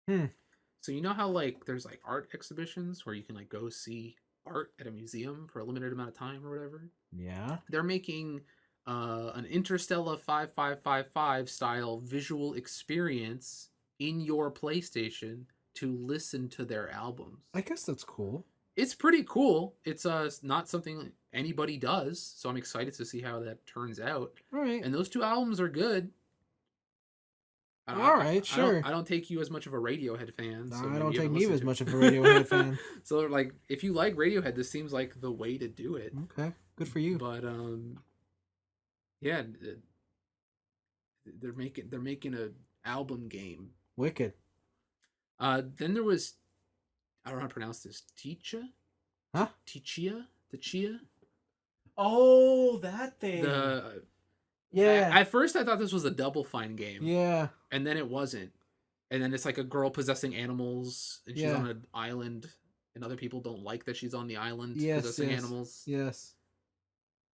So you know how like there's like art exhibitions where you can like go see art at a museum for a limited amount of time or whatever. Yeah. They're making an Interstellar 5555 style visual experience in your PlayStation to listen to their albums. I guess that's cool. It's pretty cool. It's not something anybody does, so I'm excited to see how that turns out. All right. And those 2 albums are good. All right, sure. I don't take you as much of a Radiohead fan. So I don't take me as much of a Radiohead fan. So like, if you like Radiohead, this seems like the way to do it. Okay, good for you. But yeah, they're making a album game. Wicked. Then there was, I don't know how to pronounce this. Ticha? Huh? Tichia? The Chia? Oh, that thing. Yeah. At first, I thought this was a Double Fine game. Yeah. And then it wasn't. And then it's like a girl possessing animals, and she's on an island, and other people don't like that she's on the island possessing animals. Yes.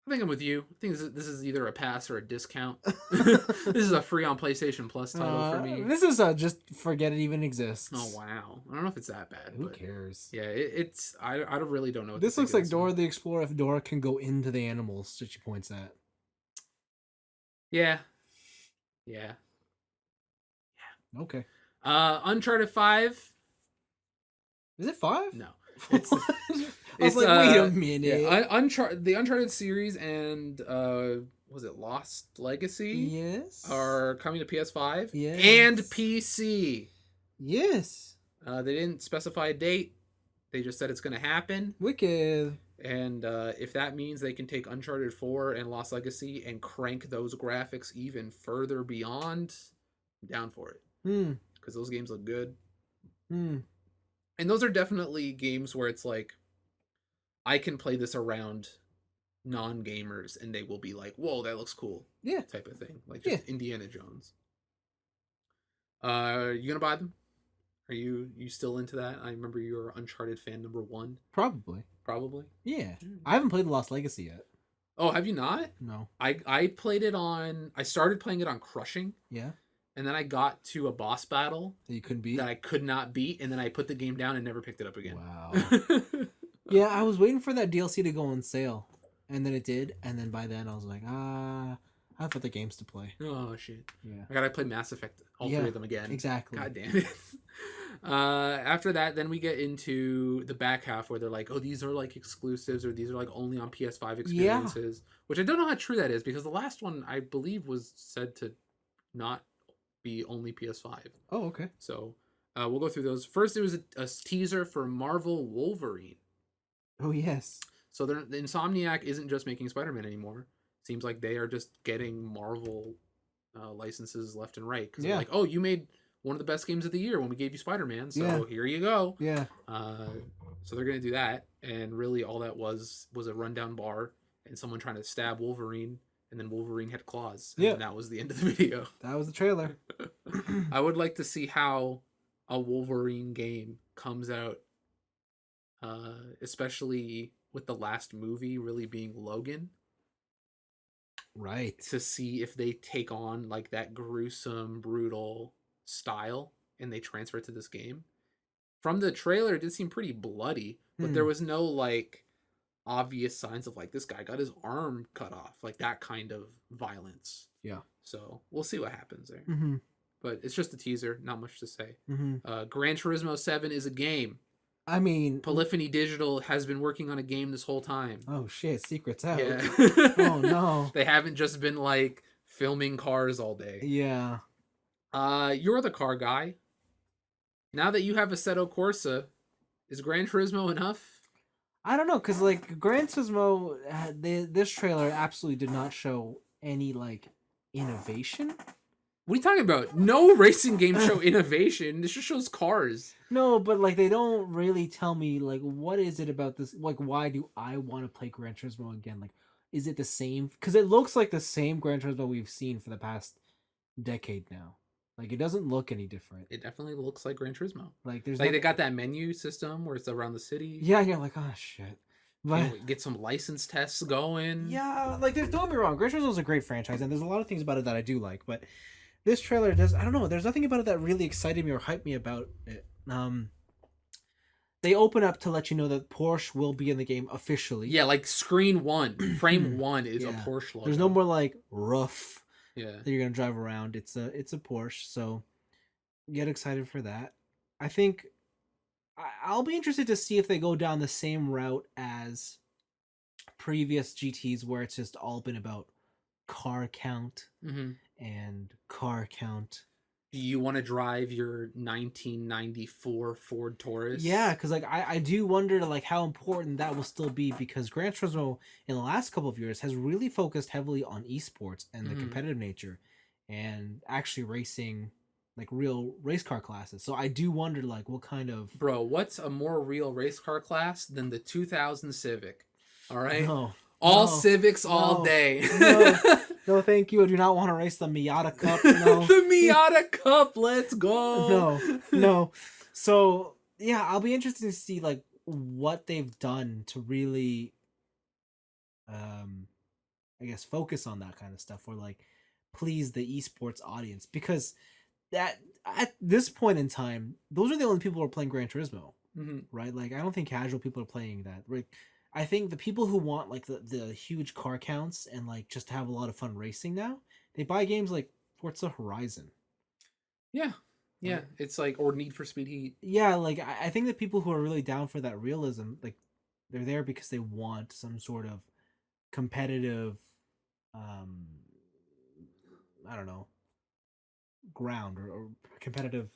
I think I'm with you. I think this is either a pass or a discount. This is a free on PlayStation Plus title for me. This is just forget it even exists. Oh wow! I don't know if it's that bad. Who cares? Yeah, it's. I really don't know. What this looks like Dora the Explorer if Dora can go into the animals that she points at. Yeah. Yeah. Yeah. Okay. Uncharted 5. Is it 5? No. It's like, wait a minute. Yeah, the Uncharted series and was it Lost Legacy? Yes. Are coming to PS5 and PC. Yes. They didn't specify a date. They just said it's going to happen. Wicked. And if that means they can take Uncharted 4 and Lost Legacy and crank those graphics even further beyond, I'm down for it. Because those games look good. And those are definitely games where it's like, I can play this around non-gamers and they will be like, whoa, that looks cool. Yeah. Type of thing. Like just Indiana Jones. You gonna buy them? Are you still into that? I remember you were Uncharted fan number 1. Probably. Yeah. I haven't played Lost Legacy yet. Oh, have you not? No. I played it on... I started playing it on Crushing. Yeah. And then I got to a boss battle that you couldn't beat. That I could not beat, and then I put the game down and never picked it up again. Wow. Yeah, I was waiting for that DLC to go on sale, and then it did, and then by then I was like, I have other games to play. Oh shit. Yeah. I gotta play Mass Effect, all 3 of them again. Exactly. God damn it. After that, then we get into the back half where they're like, oh, these are like exclusives, or these are like only on PS5 experiences. Which I don't know how true that is, because the last one I believe was said to not be only PS5. Oh, okay. So we'll go through those. First, it was a teaser for Marvel Wolverine. Oh, yes. So the Insomniac isn't just making Spider-Man anymore. Seems like they are just getting Marvel licenses left and right. Because they're like, oh, you made one of the best games of the year when we gave you Spider-Man. So here you go. Yeah. So they're going to do that. And really all that was a rundown bar and someone trying to stab Wolverine. And then Wolverine had claws. And that was the end of the video. That was the trailer. I would like to see how a Wolverine game comes out. Especially with the last movie really being Logan. right, to see if they take on like that gruesome, brutal style and they transfer it to this game. From the trailer, it did seem pretty bloody, but there was no like obvious signs of like this guy got his arm cut off, like that kind of violence. Yeah. So we'll see what happens there. Mm-hmm. But it's just a teaser, not much to say. Mm-hmm. Gran Turismo 7 is a game. I mean, Polyphony Digital has been working on a game this whole time. Oh shit, secrets out. Yeah. Oh no. They haven't just been like filming cars all day. Yeah. You're the car guy. Now that you have Assetto Corsa, is Gran Turismo enough? I don't know, cause like Gran Turismo, this trailer absolutely did not show any like innovation. What are you talking about? No racing games show innovation. This just shows cars. No, but like they don't really tell me like what is it about this? Like why do I want to play Gran Turismo again? Like, is it the same? Because it looks like the same Gran Turismo we've seen for the past decade now. Like it doesn't look any different. It definitely looks like Gran Turismo. Like there's like they got that menu system where it's around the city. Yeah, you're like, oh shit. But get some license tests going. Yeah, like don't get me wrong, Gran Turismo is a great franchise, and there's a lot of things about it that I do like, but this trailer does. I don't know. There's nothing about it that really excited me or hyped me about it. They open up to let you know that Porsche will be in the game officially. Yeah, like screen 1, frame 1 is a Porsche logo. There's no more like rough. Yeah, that you're gonna drive around. It's a Porsche, so get excited for that. I think I'll be interested to see if they go down the same route as previous GTs, where it's just all been about car count and car count. Do you want to drive your 1994 Ford Taurus? Yeah, because like I do wonder like how important that will still be, because Gran Turismo in the last couple of years has really focused heavily on esports and the competitive nature, and actually racing like real race car classes. So I do wonder like what kind of what's a more real race car class than the 2000 Civic? All right, all Civics all day. No, thank you. I do not want to race the Miata Cup. No. The Miata Cup, let's go. No. So yeah, I'll be interested to see like what they've done to really, I guess focus on that kind of stuff, or like please the esports audience, because that at this point in time, those are the only people who are playing Gran Turismo, right? Like I don't think casual people are playing that. Right? I think the people who want like the huge car counts and like just to have a lot of fun racing now, they buy games like Forza Horizon. Yeah. It's like, or Need for Speed Heat. Yeah, like I think the people who are really down for that realism, like they're there because they want some sort of competitive, I don't know, ground or competitive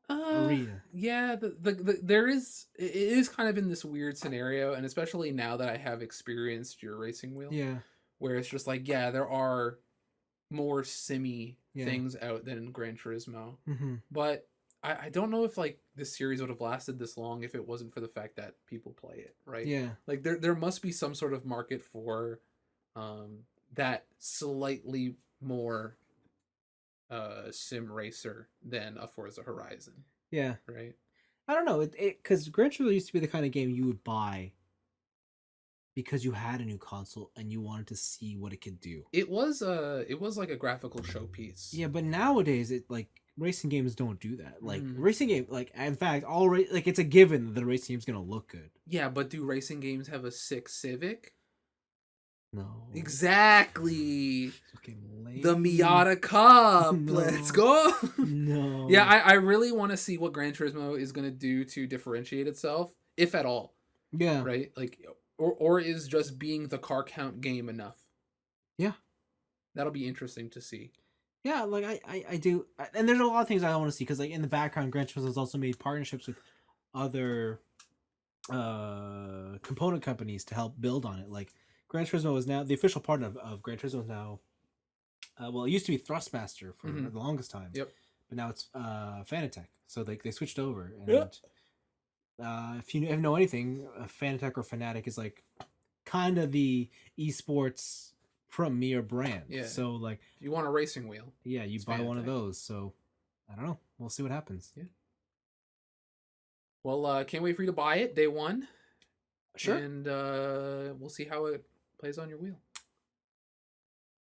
arena. Yeah, there is, it is kind of in this weird scenario, and especially now that I have experienced your racing wheel. Yeah, where it's just like, yeah, there are more simmy things out than Gran Turismo, but I don't know if like this series would have lasted this long if it wasn't for the fact that people play it, right? Yeah, like there must be some sort of market for that slightly more sim racer than a Forza Horizon. Yeah, right. I don't know, it because Gran Turismo used to be the kind of game you would buy because you had a new console and you wanted to see what it could do. It was like a graphical showpiece. Yeah, but nowadays it like racing games don't do that. Like racing game, like in fact, like it's a given that the racing game's gonna look good. Yeah, but do racing games have a sick Civic? No. Exactly. The Miata Cup. No. Let's go. No. Yeah, I really want to see what Gran Turismo is gonna do to differentiate itself, if at all. Yeah. Right? Like, or is just being the car count game enough? Yeah. That'll be interesting to see. Yeah, like I do, and there's a lot of things I want to see, because like in the background, Gran Turismo has also made partnerships with other component companies to help build on it. Like Gran Turismo is now the official partner of Gran Turismo is now. Well, it used to be Thrustmaster for the longest time. Yep. But now it's Fanatec. So they switched over. And if you know anything, Fanatec or Fanatic is like kind of the esports premier brand. Yeah. So like, if you want a racing wheel, yeah, you buy one of those. So I don't know. We'll see what happens. Yeah. Well, can't wait for you to buy it day one. Sure. And we'll see how it plays on your wheel.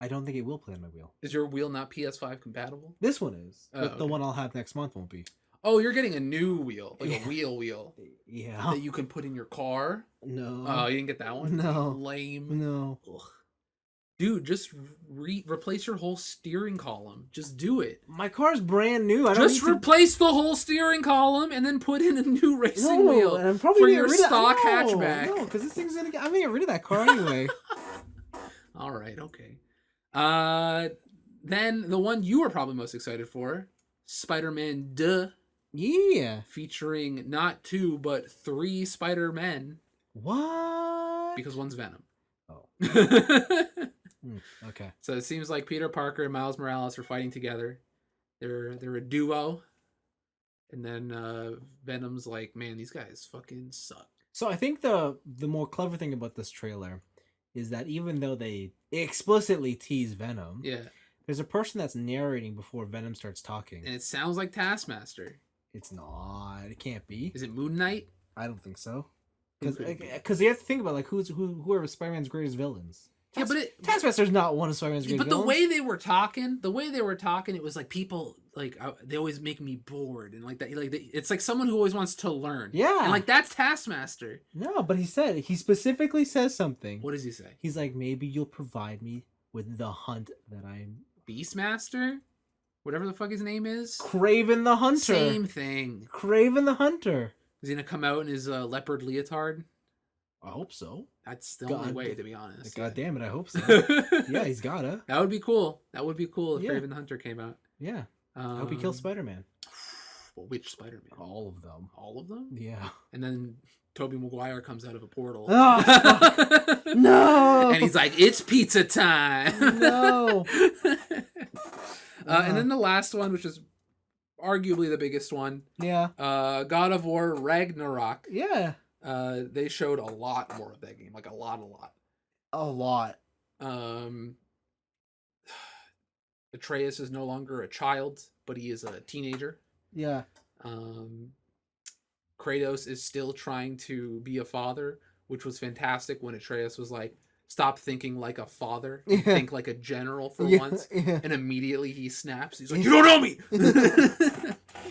I don't think it will play on my wheel. Is your wheel not PS5 compatible? This one is, but okay. The one I'll have next month won't be. Oh, you're getting a new wheel, like a wheel. Yeah. That you can put in your car. No. Oh, you didn't get that one? No. Lame. No. Ugh. Dude, just replace your whole steering column. Just do it. My car's brand new. Just replace the whole steering column and then put in a new racing wheel and I'm probably for your stock hatchback. No, because this thing's I'm gonna get rid of that car anyway. All right, okay. Then the one you were probably most excited for, Spider-Man Duh. Yeah. Featuring not 2 but 3 Spider-Men. What? Because one's Venom. Oh. Okay. So it seems like Peter Parker and Miles Morales are fighting together. They're a duo. And then Venom's like, man, these guys fucking suck. So I think the more clever thing about this trailer is that even though they explicitly tease Venom, there's a person that's narrating before Venom starts talking. And it sounds like Taskmaster. It's not. It can't be. Is it Moon Knight? I don't think so. Because you have to think about like who are Spider-Man's greatest villains. Taskmaster's not one of Spider-Man's greatest villains. But the way they were talking, it was like people like they always make me bored and like that. It's like someone who always wants to learn. Yeah, and like that's Taskmaster. No, but he specifically says something. What does he say? He's like, maybe you'll provide me with the hunt that I'm. Beastmaster, whatever the fuck his name is. Kraven the Hunter. Same thing. Kraven the Hunter. Is he gonna come out in his leopard leotard? I hope so. That's the only way, to be honest. God damn it, I hope so. Yeah, he's gotta. That would be cool. If Kraven the Hunter came out. Yeah. I hope he kills Spider-Man. Well, which Spider-Man? All of them. All of them? Yeah. And then Tobey Maguire comes out of a portal. Oh, no! And he's like, it's pizza time! No! And then the last one, which is arguably the biggest one. Yeah. God of War Ragnarok. Yeah. They showed a lot more of that game. Like a lot. A lot. Atreus is no longer a child, but he is a teenager. Yeah. Kratos is still trying to be a father, which was fantastic when Atreus was like, stop thinking like a father and think like a general for once. Yeah. And immediately he snaps. He's like, you don't know me!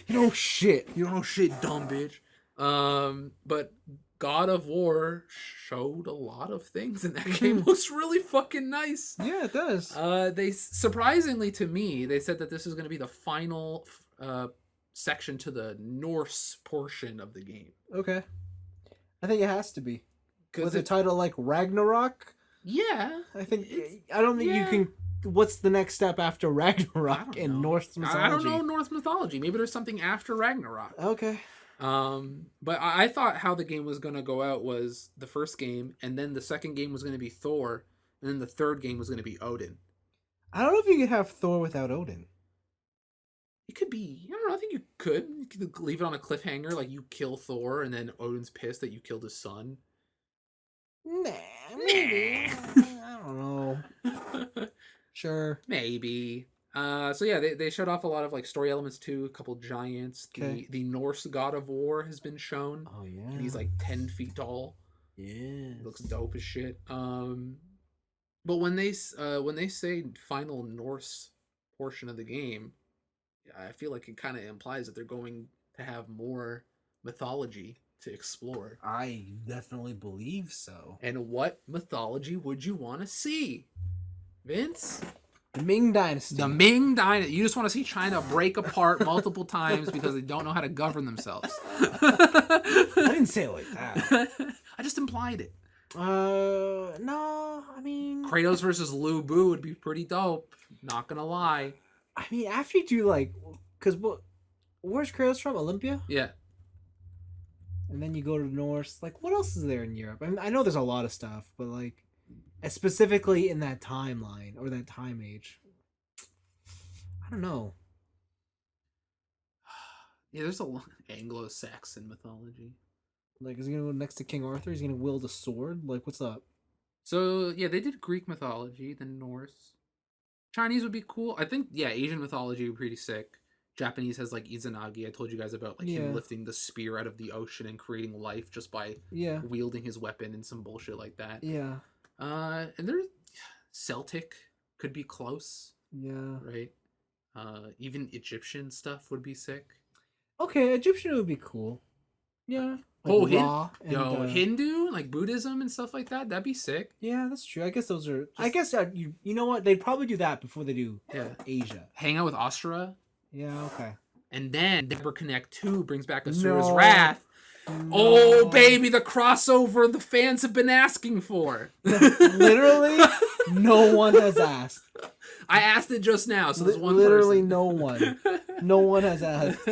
You don't shit. You don't know shit, dumb bitch. But God of War showed a lot of things, and that game looks really fucking nice. Yeah, it does. They surprisingly to me, they said that this is going to be the final section to the Norse portion of the game. Okay, I think it has to be. Was it titled like Ragnarok? Yeah, I think. I don't think you can. What's the next step after Ragnarok in Norse mythology? I don't know Norse mythology. Maybe there's something after Ragnarok. Okay. But I thought how the game was going to go out was the first game, and then the second game was going to be Thor, and then the third game was going to be Odin. I don't know if you could have Thor without Odin. It could be. I don't know. I think you could. You could leave it on a cliffhanger, like you kill Thor, and then Odin's pissed that you killed his son. Nah, maybe. I don't know. Sure. Maybe. So yeah, they showed off a lot of like story elements too. A couple giants. Okay. The Norse God of War has been shown. Oh yeah. And he's like 10 feet tall. Yeah. Looks dope as shit. But when they say final Norse portion of the game, I feel like it kind of implies that they're going to have more mythology to explore. I definitely believe so. And what mythology would you want to see, Vince? The Ming Dynasty. The Ming Dynasty. You just want to see China break apart multiple times because they don't know how to govern themselves. I didn't say it like that. I just implied it. No, I mean... Kratos versus Lu Bu would be pretty dope. Not gonna lie. I mean, after you do, like... Because where's Kratos from? Olympia? Yeah. And then you go to Norse. Like, what else is there in Europe? I mean, I know there's a lot of stuff, but, like... Specifically in that timeline or that time age. I don't know. Yeah, there's a lot of Anglo-Saxon mythology. Like, is he gonna go next to King Arthur? Is he gonna wield a sword? Like, what's up? So, yeah, they did Greek mythology, then Norse. Chinese would be cool. I think, yeah, Asian mythology would be pretty sick. Japanese has, like, Izanagi. I told you guys about, like, him lifting the spear out of the ocean and creating life just by wielding his weapon and some bullshit like that. Yeah. And there's Celtic could be close. Yeah. Right. Even Egyptian stuff would be sick. Okay, Egyptian would be cool. Yeah. Like Hindu, like Buddhism and stuff like that. That'd be sick. Yeah, that's true. I guess those are. I guess you know what? They'd probably do that before they do. Asia. Hang out with Astra. Yeah. Okay. And then Deborah Connect 2 brings back Asura's Wrath. No. Oh baby, the crossover the fans have been asking for. Literally, no one has asked. I asked it just now, so there's one literally person. No one. No one has asked.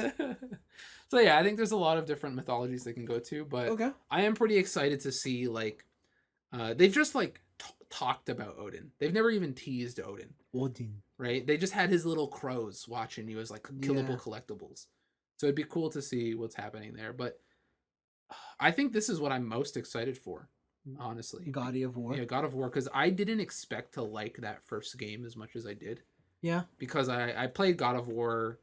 So yeah, I think there's a lot of different mythologies they can go to, but I am pretty excited to see like they've just like talked about Odin. They've never even teased Odin. Right? They just had his little crows watching you as like killable collectibles. So it'd be cool to see what's happening there, but I think this is what I'm most excited for, honestly. God of War. Yeah, God of War, because I didn't expect to like that first game as much as I did. Yeah. Because I played God of War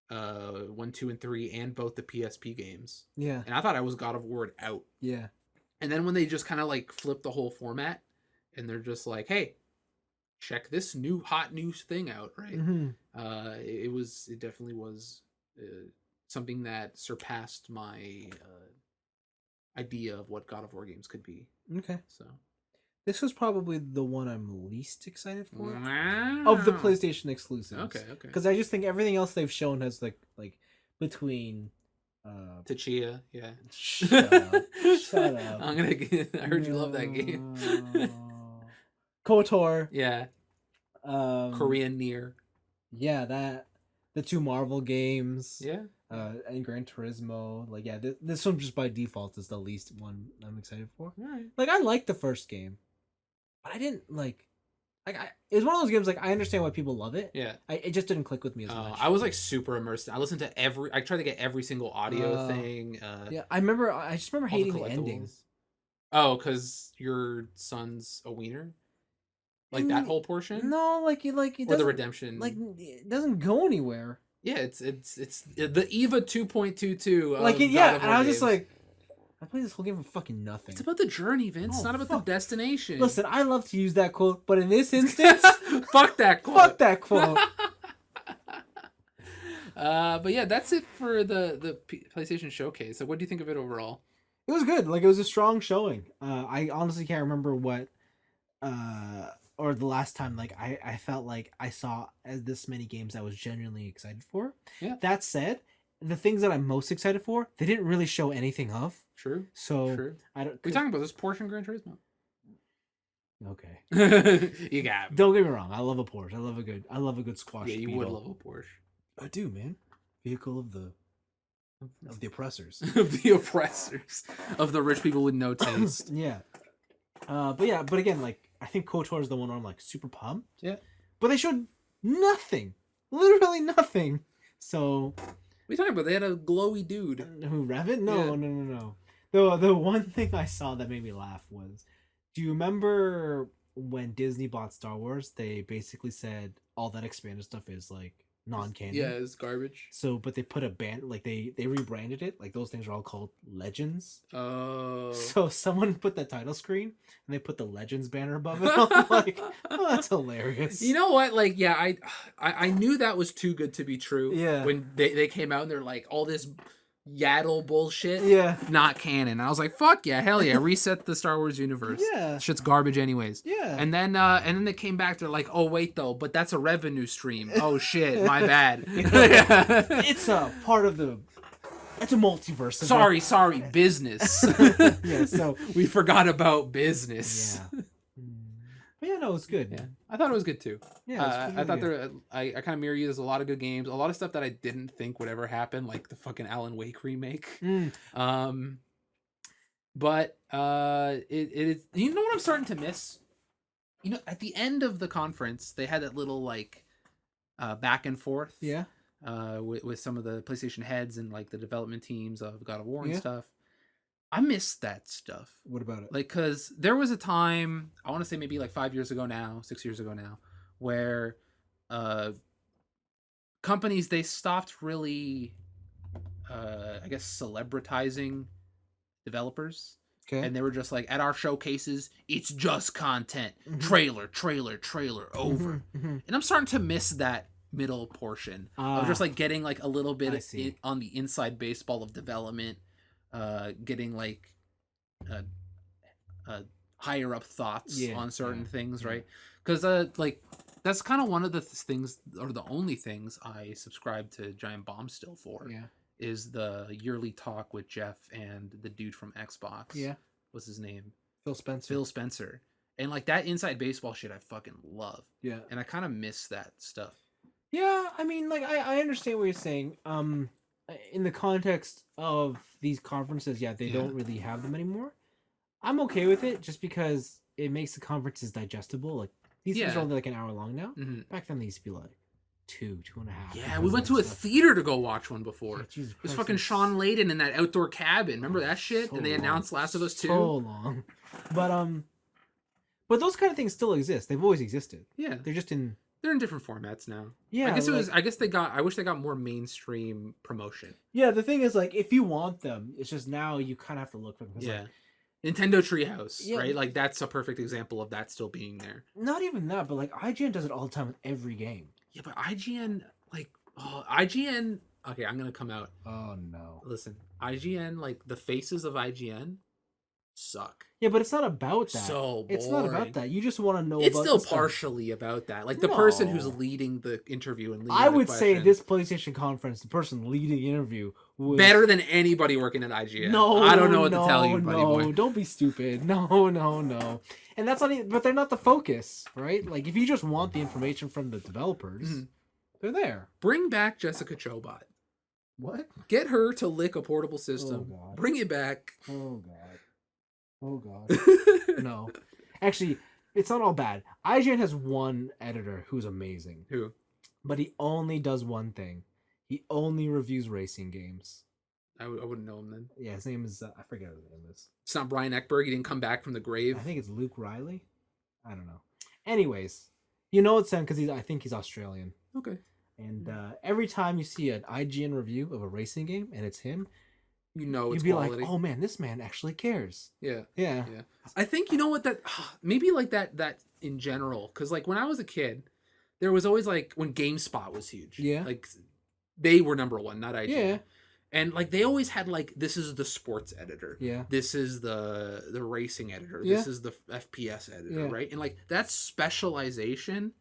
1, 2, and 3 and both the PSP games. Yeah. And I thought I was God of War out. Yeah. And then when they just kind of like flip the whole format and they're just like, hey, check this hot new thing out, right? Mm-hmm. It definitely was something that surpassed my idea of what God of War games could be. Okay. So this was probably the one I'm least excited for wow. of the PlayStation exclusives. Okay. Because I just think everything else they've shown has like between Tachia, yeah. Shut up. I heard you love that game. Kotor. Yeah. Korean Nier. Yeah, the 2 Marvel games. Yeah. And Gran Turismo. Like, yeah, this one just by default is the least one I'm excited for. Right. Like, I liked the first game, but I didn't it's one of those games like I understand why people love it. Yeah. It just didn't click with me as much. I was like super immersed. I listened to I tried to get every single audio thing. Yeah, I just remember hating the ending. Oh, because your son's a wiener? Like that whole portion? No, like it or the redemption. Like it doesn't go anywhere. Yeah, it's the EVA 2.22. Like yeah, and I was just like, I played this whole game for fucking nothing. It's about the journey, Vince. It's not about the destination. Listen, I love to use that quote, but in this instance, fuck that quote. Fuck that quote. But yeah, that's it for the PlayStation Showcase. So what do you think of it overall? It was good. Like, it was a strong showing. I honestly can't remember what or the last time like I felt like I saw this many games I was genuinely excited for. Yeah. That said, the things that I'm most excited for, they didn't really show anything of. True. So true. I don't. We're talking about this Porsche and Gran Turismo. Okay. You got me. Don't get me wrong. I love a Porsche. I love a good squash. Yeah, you Beetle. would love a Porsche. I do, man. Vehicle of the oppressors. Of the oppressors. Of the rich people with no taste. Yeah. But again, like, I think KOTOR is the one where I'm like super pumped. Yeah. But they showed nothing. Literally nothing. So what are you talking about? They had a glowy dude. Who, Revit? No. The one thing I saw that made me laugh was, do you remember when Disney bought Star Wars, they basically said all that expanded stuff is like non-canon. Yeah, it's garbage. So, but they put a band, like they rebranded it. Like those things are all called Legends. Oh. So someone put the title screen and they put the Legends banner above it. I'm like, oh, that's hilarious. You know what? Like, yeah, I knew that was too good to be true. Yeah. When they came out and they're like all this yaddle bullshit. Yeah. Not canon. I was like, fuck yeah, hell yeah, reset the Star Wars universe. Yeah. Shit's garbage anyways. Yeah. And then they came back, they're like, oh wait though, but that's a revenue stream. Oh shit, my bad. It's a part of the it's a multiverse. Sorry, business. Yeah, so we forgot about business. Yeah. But yeah, no, it was good. Yeah. I thought it was good too. Yeah, I thought I kind of mirror you. There's a lot of good games, a lot of stuff that I didn't think would ever happen, like the fucking Alan Wake remake. But it is. You know what I'm starting to miss? You know, at the end of the conference, they had that little like back and forth. Yeah. With some of the PlayStation heads and like the development teams of God of War and stuff. I missed that stuff. What about it? Like, because there was a time, I want to say maybe like 6 years ago now, where companies, they stopped really, I guess, celebritizing developers. Okay. And they were just like, at our showcases, it's just content. Trailer, over. And I'm starting to miss that middle portion of just like getting like a little bit on the inside baseball of development, getting like higher up thoughts on certain things, right? Because like that's kind of one of the things, or the only things I subscribe to Giant Bomb still for. Yeah. Is the yearly talk with Jeff and the dude from Xbox. Yeah. What's his name? Phil Spencer. Phil Spencer. And like that inside baseball shit I fucking love. Yeah. And I kind of miss that stuff. Yeah, I mean, like, I understand what you're saying. In the context of these conferences, they don't really have them anymore. I'm okay with it just because it makes the conferences digestible. Like, these things are only like an hour long now. Back then, they used to be like 2.5. Yeah, we went to a theater to go watch one before. It was fucking Sean Layden in that outdoor cabin. Remember that shit? And they announced Last of Us 2. So long. But those kind of things still exist. They've always existed. Yeah. They're in different formats now. Yeah. I wish they got more mainstream promotion. Yeah, the thing is, like, if you want them, it's just now you kind of have to look for them. Yeah. Like, Nintendo Treehouse, right? Like, that's a perfect example of that still being there. Not even that, but like IGN does it all the time with every game. Yeah, but IGN, like, IGN. Okay, I'm gonna come out. Oh no! Listen, IGN, like the faces of IGN, suck. Yeah, but it's not about that. So boring. It's not about that. You just want to know. It's still partially about that. Like the person who's leading the interview and leading I would say this PlayStation conference, the person leading the interview was better than anybody working at IGN. No, I don't know what to tell you, buddy boy. Don't be stupid. No. And that's not even, but they're not the focus, right? Like if you just want the information from the developers, they're there. Bring back Jessica Chobot. What? Get her to lick a portable system. Oh, bring it back. Oh god. No. Actually, it's not all bad. IGN has one editor who's amazing. Who? But he only does one thing. He only reviews racing games. I wouldn't know him then. Yeah, his name is... I forget what his name is. It's not Brian Eckberg. He didn't come back from the grave. I think it's Luke Riley. I don't know. Anyways, you know it's him because I think he's Australian. Okay. And every time you see an IGN review of a racing game and it's him, you know it's you'd be quality. like, oh man, this man actually cares. Yeah. Yeah. I think, you know what, that maybe like that in general, because like when I was a kid, there was always like when GameSpot was huge. Yeah. Like they were number one, not IGN. Yeah. And like they always had like, this is the sports editor. Yeah. This is the racing editor. Yeah. This is the FPS editor, right? And like that specialization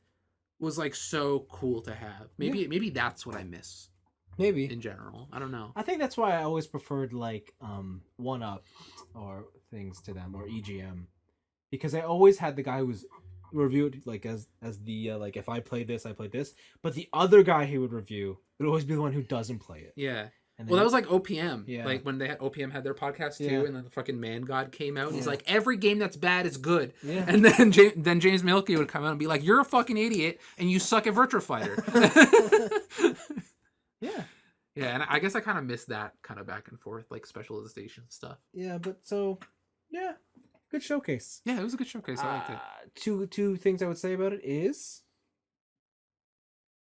was like so cool to have. Maybe that's what I miss. Maybe in general, I don't know. I think that's why I always preferred like 1UP or things to them, or EGM, because I always had the guy who was reviewed like as the like if I played this, I played this, but the other guy he would review would always be the one who doesn't play it. Yeah. And well, that was like OPM. Yeah. Like when OPM had their podcast too, and then the fucking Man God came out, and he's like, every game that's bad is good. Yeah. And then James Milkey would come out and be like, you're a fucking idiot, and you suck at Virtua Fighter. Yeah. Yeah, and I guess I kind of miss that kind of back and forth, like specialization stuff. Yeah, but good showcase. Yeah, it was a good showcase. I liked it. Two things I would say about it is,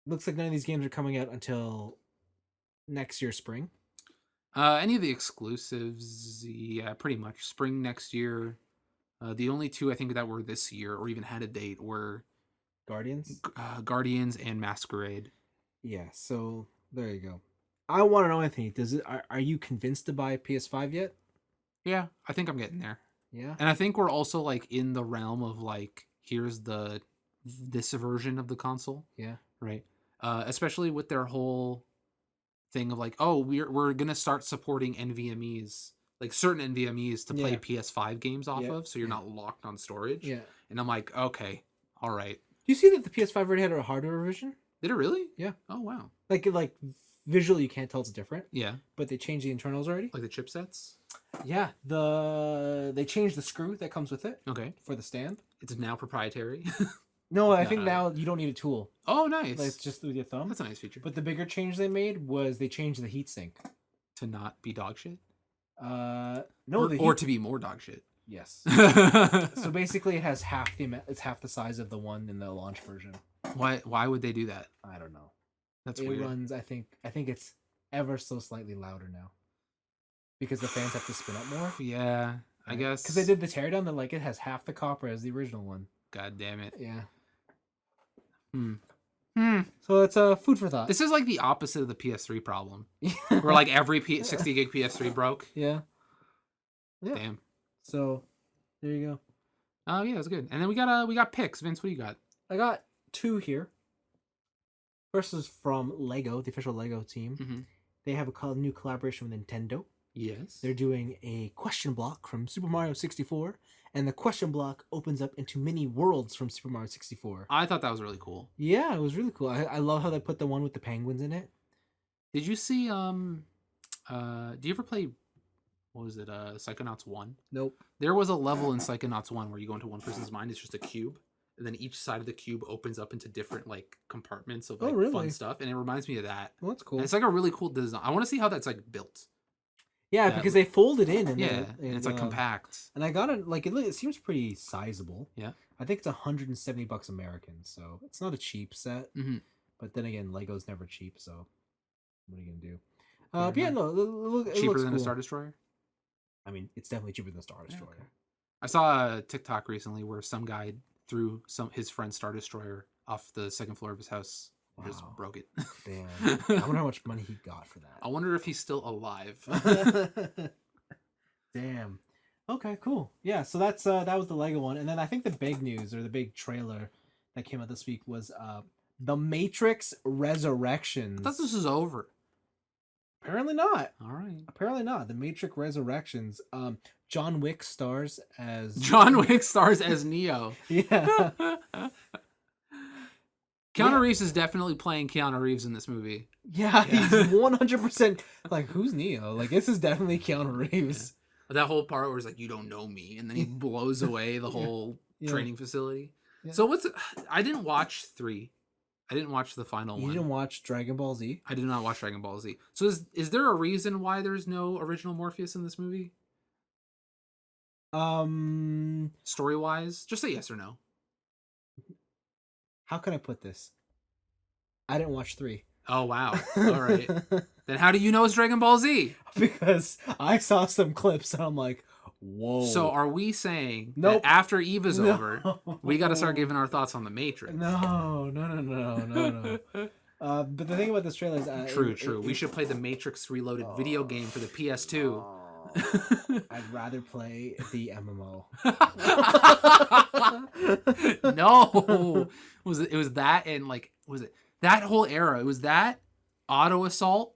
looks like none of these games are coming out until next year spring. Any of the exclusives, yeah, pretty much spring next year. The only two I think that were this year or even had a date were Guardians and Masquerade. Yeah, so there you go. I want to know, Anthony, are you convinced to buy a PS5 yet? Yeah, I think I'm getting there. Yeah. And I think we're also like in the realm of like, here's this version of the console. Yeah. Right. Especially with their whole thing of like, oh, we're gonna start supporting NVMEs, like certain NVMEs to play PS5 games off of, so you're not locked on storage. Yeah. And I'm like, okay, all right. Do you see that the PS5 already had a hardware revision? Did it really? Yeah. Oh wow. Like visually you can't tell it's different. Yeah. But they changed the internals already. Like the chipsets? Yeah. They changed the screw that comes with it. Okay. For the stand. It's now proprietary. No, I think now you don't need a tool. Oh, nice. Like, it's just with your thumb. That's a nice feature. But the bigger change they made was they changed the heatsink. To not be dog shit? No. Or to be more dog shit. Yes. So basically it has it's half the size of the one in the launch version. Why would they do that? I don't know. That's it weird. It runs, I think it's ever so slightly louder now. Because the fans have to spin up more. Yeah. I guess because they did the teardown. That like it has half the copper as the original one. God damn it. Yeah. So it's food for thought. This is like the opposite of the PS3 problem, where like every 60 gig PS3 broke. Yeah. Damn. So there you go. Oh yeah, that's good. And then we got picks. Vince, what do you got? I got 2 here. First is from Lego, the official Lego team. Mm-hmm. They have a new collaboration with Nintendo. Yes. They're doing a question block from Super Mario 64, and the question block opens up into mini worlds from Super Mario 64. I thought that was really cool. Yeah, it was really cool. I love how they put the one with the penguins in it. Did you see do you ever play, what was it, Psychonauts 1? Nope. There was a level in Psychonauts 1 where you go into one person's mind, it's just a cube, and then each side of the cube opens up into different like compartments of like fun stuff, and it reminds me of that. Well, that's cool. And it's like a really cool design. I want to see how that's like built. Yeah, because they fold it in, and and it's like compact. And I got it like it seems pretty sizable. Yeah, I think it's $170 American, so it's not a cheap set. Mm-hmm. But then again, Lego's never cheap, so what are you gonna do? But yeah, no, it cheaper looks than cool. a Star Destroyer. I mean, it's definitely cheaper than a Star Destroyer. Okay. I saw a TikTok recently where some guy threw his friend's Star Destroyer off the second floor of his house. Wow. Just broke it. Damn. I wonder how much money he got for that. I wonder if he's still alive. Damn. Okay, cool. Yeah, so that was the Lego one. And then I think the big news or the big trailer that came out this week was The Matrix Resurrections. I thought this was over. Apparently not. All right. Apparently not. The Matrix Resurrections. John Wick stars as Neo. Yeah. Keanu Reeves is definitely playing Keanu Reeves in this movie. Yeah, he's 100% like, who's Neo? Like, this is definitely Keanu Reeves. Yeah. That whole part where it's like, you don't know me, and then he blows away the whole training facility. Yeah. So I didn't watch 3. I didn't watch the final one. You didn't watch Dragon Ball Z? I did not watch Dragon Ball Z. So is there a reason why there's no original Morpheus in this movie? Story-wise? Just say yes or no. How can I put this? I didn't watch 3. Oh, wow. All right. Then how do you know it's Dragon Ball Z? Because I saw some clips and I'm like, whoa. So are we saying that after Eva's over, we got to start giving our thoughts on The Matrix? No. But the thing about this trailer is... True. We should play the Matrix Reloaded video game for the PS2. I'd rather play the MMO. No. It was that, and like, was it that whole era? It was that Auto Assault.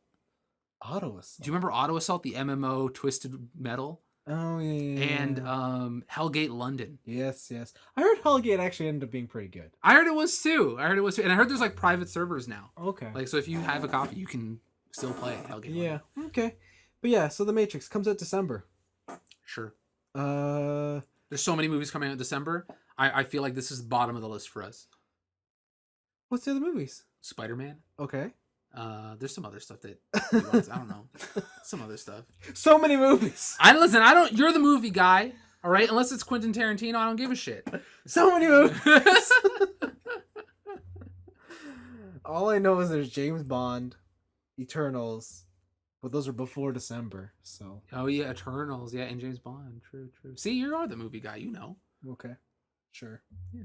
Do you remember Auto Assault, the MMO Twisted Metal? Oh yeah. And Hellgate London. Yes. I heard Hellgate actually ended up being pretty good. I heard it was too. And I heard there's like private servers now. Okay. Like, so if you have a copy, you can still play Hellgate London. Yeah. Okay. But yeah, so The Matrix comes out December. Sure. There's so many movies coming out in December. I feel like this is the bottom of the list for us. What's the other movies? Spider-Man. Okay. There's some other stuff that I don't know. Some other stuff. So many movies. You're the movie guy, all right? Unless it's Quentin Tarantino, I don't give a shit. So many movies. All I know is there's James Bond, Eternals, but those are before December, so. Oh yeah, Eternals, yeah, and James Bond. True. See, you are the movie guy, you know. Okay. Sure. Yeah.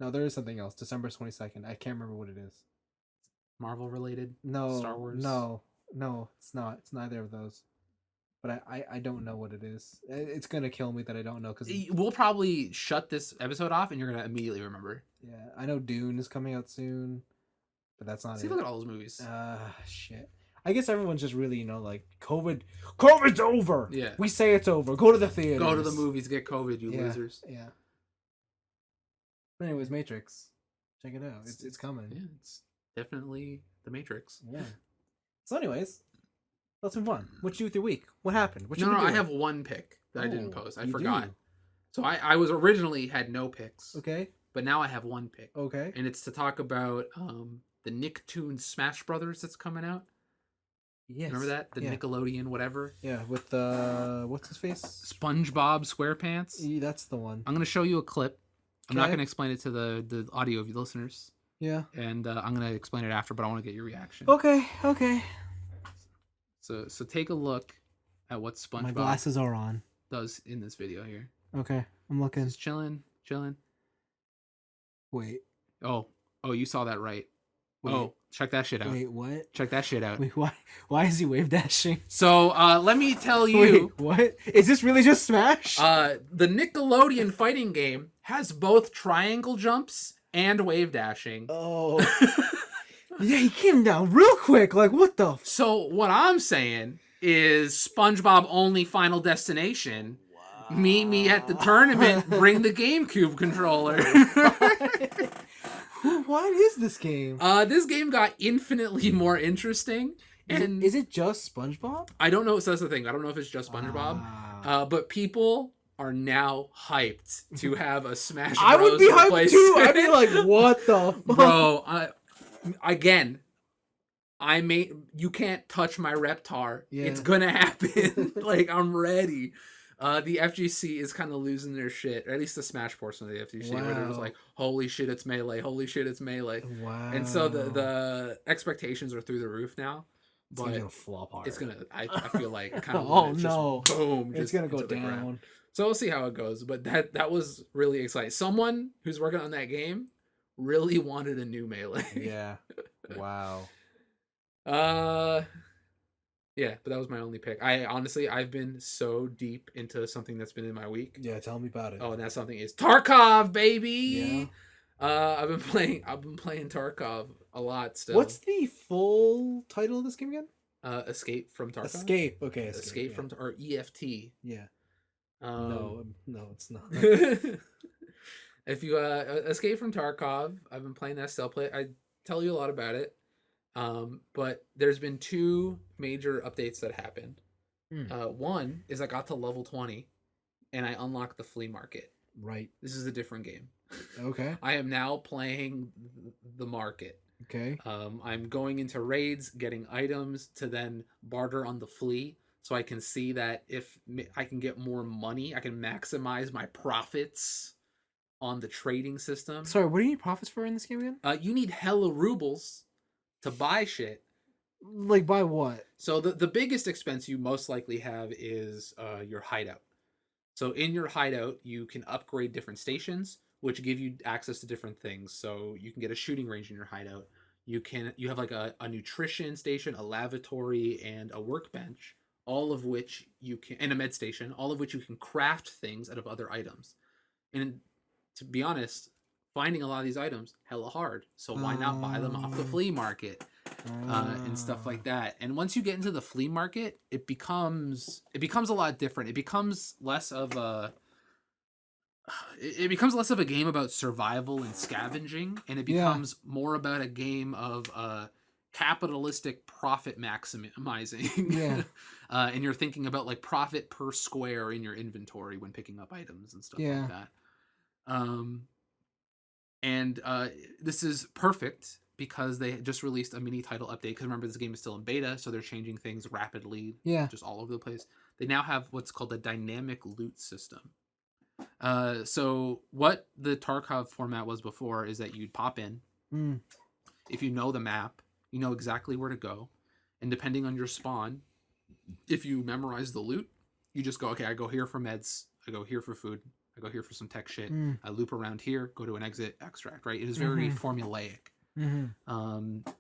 No, there is something else. December 22nd. I can't remember what it is. Marvel related? No. Star Wars? No, it's not. It's neither of those. But I don't know what it is. It's going to kill me that I don't know. Cause we'll probably shut this episode off and you're going to immediately remember. Yeah, I know Dune is coming out soon, but that's not it. See, look at all those movies. Shit. I guess everyone's just really, like, COVID's over. Yeah. We say it's over. Go to the theater. Go to the movies, get COVID, you losers. Yeah. But anyways, Matrix. Check it out. It's coming. Yeah, it's definitely The Matrix. Yeah. So anyways, let's move on. What you do with your week? What happened? No, I have one pick that I didn't post. I forgot. So I was originally had no picks. Okay. But now I have one pick. Okay. And it's to talk about the Nicktoons Smash Brothers that's coming out. Yes. Remember that? The Nickelodeon whatever? Yeah, with what's his face? SpongeBob SquarePants. Yeah, that's the one. I'm going to show you a clip. I'm not going to explain it to the audio of you listeners. Yeah. And I'm going to explain it after, but I want to get your reaction. Okay. So take a look at what SpongeBob... My glasses are on. does in this video here. Okay, I'm looking. Just chilling. Wait. Oh, you saw that right. Wait. Oh, check that shit out. Wait, what? Check that shit out. Wait, why is he wave dashing? So, let me tell you. Wait, what? Is this really just Smash? The Nickelodeon fighting game has both triangle jumps and wave dashing. Oh. Yeah, he came down real quick. Like, what the? So, what I'm saying is SpongeBob only Final Destination. Wow. Meet me at the tournament. Bring the GameCube controller. What is this game? This game got infinitely more interesting. Is it just SpongeBob? I don't know. So that's the thing. I don't know if it's just SpongeBob. But people are now hyped to have a Smash Bros. I would be hyped too. I'd be like, what the fuck? Bro, again, you can't touch my Reptar. Yeah. It's gonna happen. Like, I'm ready. The FGC is kind of losing their shit, or at least the Smash portion of the FGC, where they're just like, holy shit, it's Melee. Holy shit, it's Melee. Wow. And so the expectations are through the roof now. But it's gonna flop hard. It's gonna. I feel like kind of. Oh no! Just boom! It's gonna go down. So we'll see how it goes. But that was really exciting. Someone who's working on that game really wanted a new Melee. Yeah. Wow. Yeah, but that was my only pick. I've been so deep into something that's been in my week. Yeah, tell me about it. Oh, and that something is Tarkov, baby. Yeah. I've been playing Tarkov a lot still. What's the full title of this game again? Escape from Tarkov. Escape. Okay. Escape from or EFT. Yeah. No, it's not. If you Escape from Tarkov, I've been playing that still. I tell you a lot about it. But there's been two major updates that happened. One is I got to level 20 and I unlocked the flea market. Right. This is a different game. Okay. I am now playing the market. Okay. I'm going into raids, getting items to then barter on the flea, so I can see that if I can get more money, I can maximize my profits on the trading system. Sorry, what do you need profits for in this game again? You need hella rubles to buy shit. Like, buy what? So the biggest expense you most likely have is your hideout. So in your hideout, you can upgrade different stations, which give you access to different things. So you can get a shooting range in your hideout. You have like a nutrition station, a lavatory, and a workbench, all of which you can, and a med station, all of which you can craft things out of other items. And to be honest, finding a lot of these items hella hard. So why not buy them off the flea market and stuff like that? And once you get into the flea market, it becomes a lot different. It becomes less of a game about survival and scavenging, and it becomes more about a game of capitalistic profit maximizing. Yeah. And you're thinking about like profit per square in your inventory when picking up items and stuff like that. And this is perfect because they just released a mini title update. Because remember, this game is still in beta, so they're changing things rapidly. Yeah, just all over the place. They now have what's called a dynamic loot system. So what the Tarkov format was before is that you'd pop in. If you know the map, you know exactly where to go, and depending on your spawn, if you memorize the loot, you just go, okay, I go here for meds, I go here for food, I go here for some tech shit. I loop around here, go to an exit, extract, right? It is very formulaic.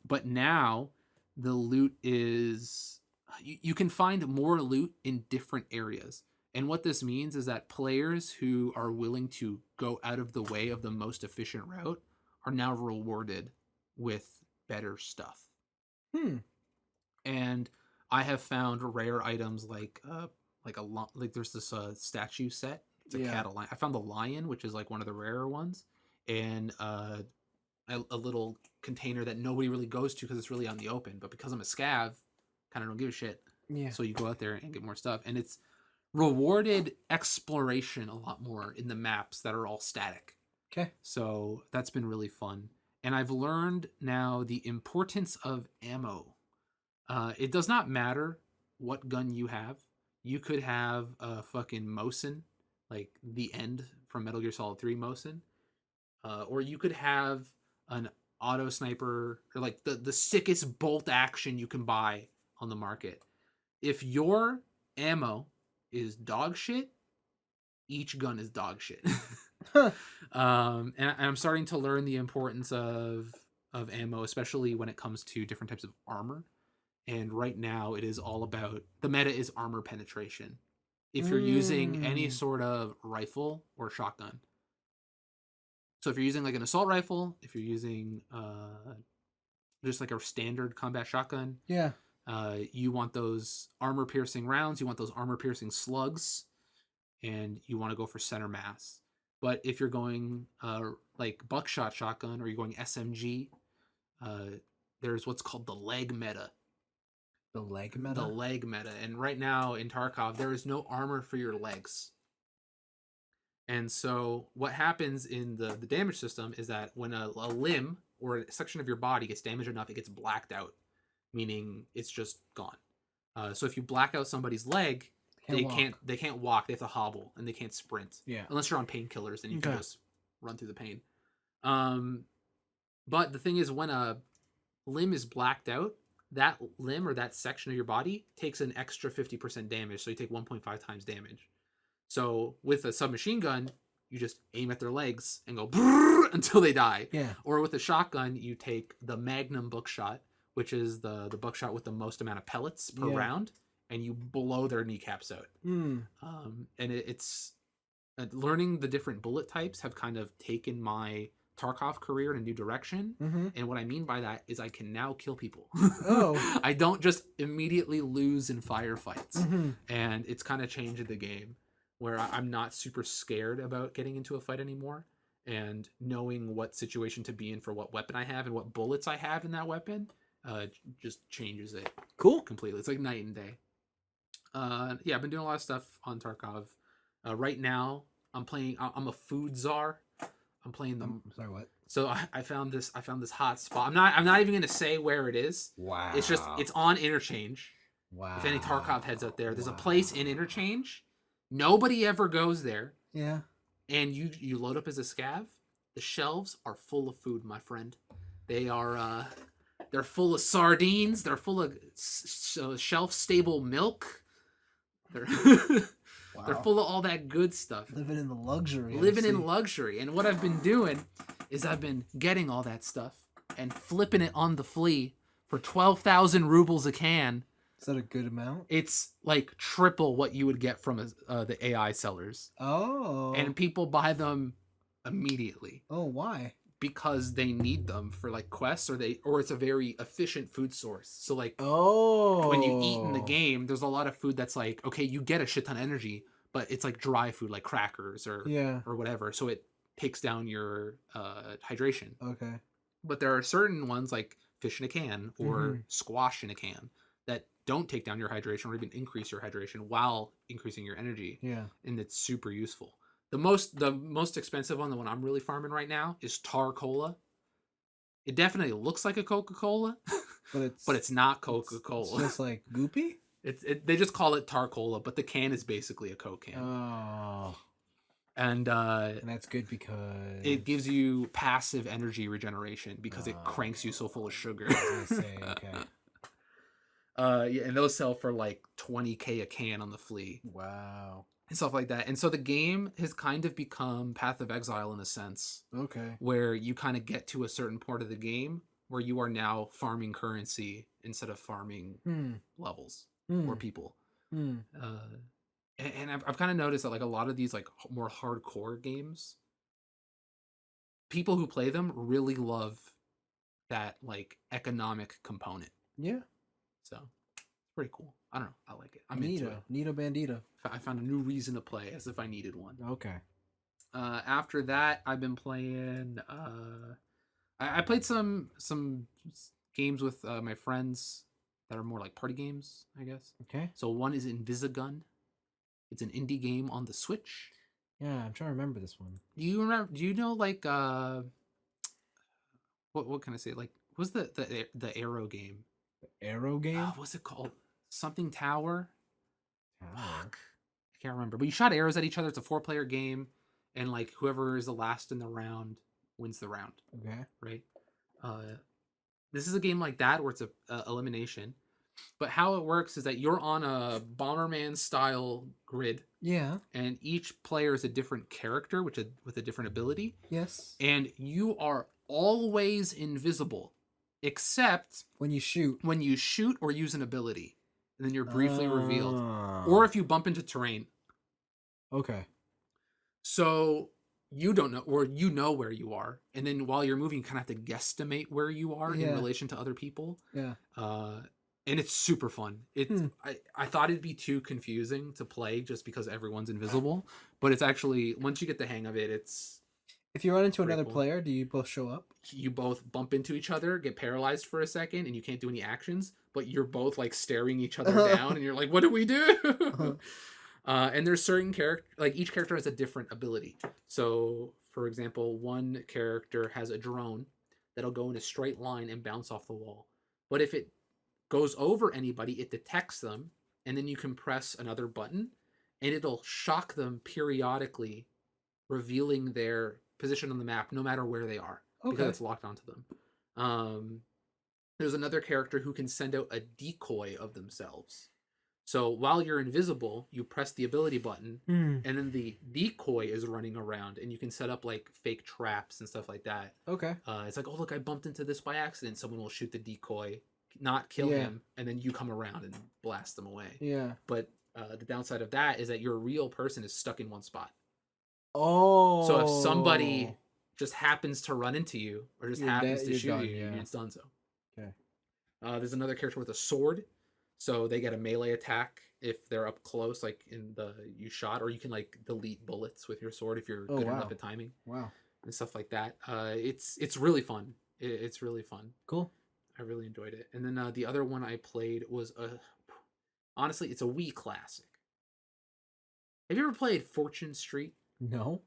But now the loot is... You can find more loot in different areas. And what this means is that players who are willing to go out of the way of the most efficient route are now rewarded with better stuff. And I have found rare items like there's this statue set. It's a cat, a lion. I found the lion, which is like one of the rarer ones, and a little container that nobody really goes to because it's really out in the open. But because I'm a scav, kind of don't give a shit. Yeah. So you go out there and get more stuff, and it's rewarded exploration a lot more in the maps that are all static. Okay. So that's been really fun, and I've learned now the importance of ammo. It does not matter what gun you have. You could have a fucking Mosin, like the end from Metal Gear Solid 3 Mosin, or you could have an auto sniper, or like the sickest bolt action you can buy on the market. If your ammo is dog shit, each gun is dog shit. Huh. And I'm starting to learn the importance of ammo, especially when it comes to different types of armor. And right now, it is all about the meta is armor penetration. If you're using any sort of rifle or shotgun, so if you're using like an assault rifle, if you're using just like a standard combat shotgun, Yeah. you want those armor piercing rounds, you want those armor piercing slugs, and you want to go for center mass. But if you're going like buckshot shotgun or you're going SMG, there's what's called the leg meta. The leg meta? The leg meta. And right now in Tarkov, there is no armor for your legs. And so what happens in the damage system is that when a limb or a section of your body gets damaged enough, it gets blacked out, meaning it's just gone. So if you black out somebody's leg, they can't walk. They have to hobble and they can't sprint. Yeah. Unless you're on painkillers and you can just run through the pain. But the thing is, when a limb is blacked out, that limb or that section of your body takes an extra 50% damage. So you take 1.5 times damage. So with a submachine gun, you just aim at their legs and go until they die. Yeah. Or with a shotgun, you take the Magnum buckshot, which is the buckshot with the most amount of pellets per round, and you blow their kneecaps out. And it's learning the different bullet types have kind of taken my Tarkov career in a new direction. And what I mean by that is I can now kill people. I don't just immediately lose in firefights. And it's kind of changed the game where I'm not super scared about getting into a fight anymore, and knowing what situation to be in for what weapon I have and what bullets I have in that weapon just changes it completely. It's like night and day. I've been doing a lot of stuff on Tarkov. Right now I'm a food czar. I'm playing them. Sorry, what? So I found this hot spot. I'm not even gonna say where it is. Wow. It's on Interchange. Wow. If any Tarkov heads out there, there's a place in Interchange. Nobody ever goes there. Yeah. And you load up as a scav. The shelves are full of food, my friend. They are they're full of sardines. They're full of shelf stable milk. They're they're full of all that good stuff. Living in the luxury. In luxury. And what I've been doing is I've been getting all that stuff and flipping it on the flea for 12,000 rubles a can. Is that a good amount? It's like triple what you would get from the AI sellers. Oh. And people buy them immediately. Oh, why? Because they need them for like quests, or it's a very efficient food source. So like, when you eat in the game, there's a lot of food that's like, okay, you get a shit ton of energy, but it's like dry food, like crackers or whatever. So it takes down your hydration. Okay. But there are certain ones like fish in a can or squash in a can that don't take down your hydration or even increase your hydration while increasing your energy. Yeah. And it's super useful. The most expensive one, the one I'm really farming right now, is Tar Cola. It definitely looks like a Coca-Cola, but it's not Coca-Cola. It's just like goopy? They just call it Tar Cola, but the can is basically a Coke can. Oh. And that's good because it gives you passive energy regeneration because it cranks you so full of sugar. I say, okay. And those sell for like 20K a can on the flea. Wow. And stuff like that. And so the game has kind of become Path of Exile in a sense. Okay. Where you kind of get to a certain part of the game where you are now farming currency instead of farming levels or people. And I've kind of noticed that like a lot of these like more hardcore games, people who play them really love that like economic component. Yeah. So it's pretty cool. I don't know. I like it. I'm into it. Nito Bandito. I found a new reason to play as if I needed one. Okay. After that, I've been playing. I played some games with my friends that are more like party games, I guess. Okay. So one is Invisigun. It's an indie game on the Switch. Yeah, I'm trying to remember this one. Do you remember? Do you know like what can I say? Like, what's the Arrow game? The Arrow game? What's it called? Something Tower. Fuck. I can't remember. But you shot arrows at each other. It's a 4-player game, and like whoever is the last in the round wins the round. Okay. Right. This is a game like that where it's a elimination, But how it works is that you're on a Bomberman style grid. Yeah. And each player is a different character with a different ability. Yes. And you are always invisible, except when you shoot. When you shoot or use an ability. And then you're briefly revealed. Or if you bump into terrain. Okay. So you don't know, or you know where you are. And then while you're moving, you kind of have to guesstimate where you are in relation to other people. Yeah. And it's super fun. I thought it'd be too confusing to play just because everyone's invisible. But it's actually, once you get the hang of it, it's... If you run into another player, do you both show up? You both bump into each other, get paralyzed for a second, and you can't do any actions. But you're both like staring each other down, and you're like, what do we do? And there's certain character, like each character has a different ability. So, for example, one character has a drone that'll go in a straight line and bounce off the wall. But if it goes over anybody, it detects them, and then you can press another button, and it'll shock them periodically, revealing their position on the map, no matter where they are, because it's locked onto them. There's another character who can send out a decoy of themselves. So while you're invisible, you press the ability button, and then the decoy is running around, and you can set up like fake traps and stuff like that. Okay. It's like, oh look, I bumped into this by accident. Someone will shoot the decoy, not kill him, and then you come around and blast them away. Yeah. But the downside of that is that your real person is stuck in one spot. Oh. So if somebody just happens to run into you or just happens to shoot you, it's done so. Okay. There's another character with a sword. So they get a melee attack if they're up close, like you shot, or you can like delete bullets with your sword if you're good enough at timing. Wow. And stuff like that. It's really fun. It's really fun. Cool. I really enjoyed it. And then the other one I played was honestly, it's a Wii classic. Have you ever played Fortune Street? No.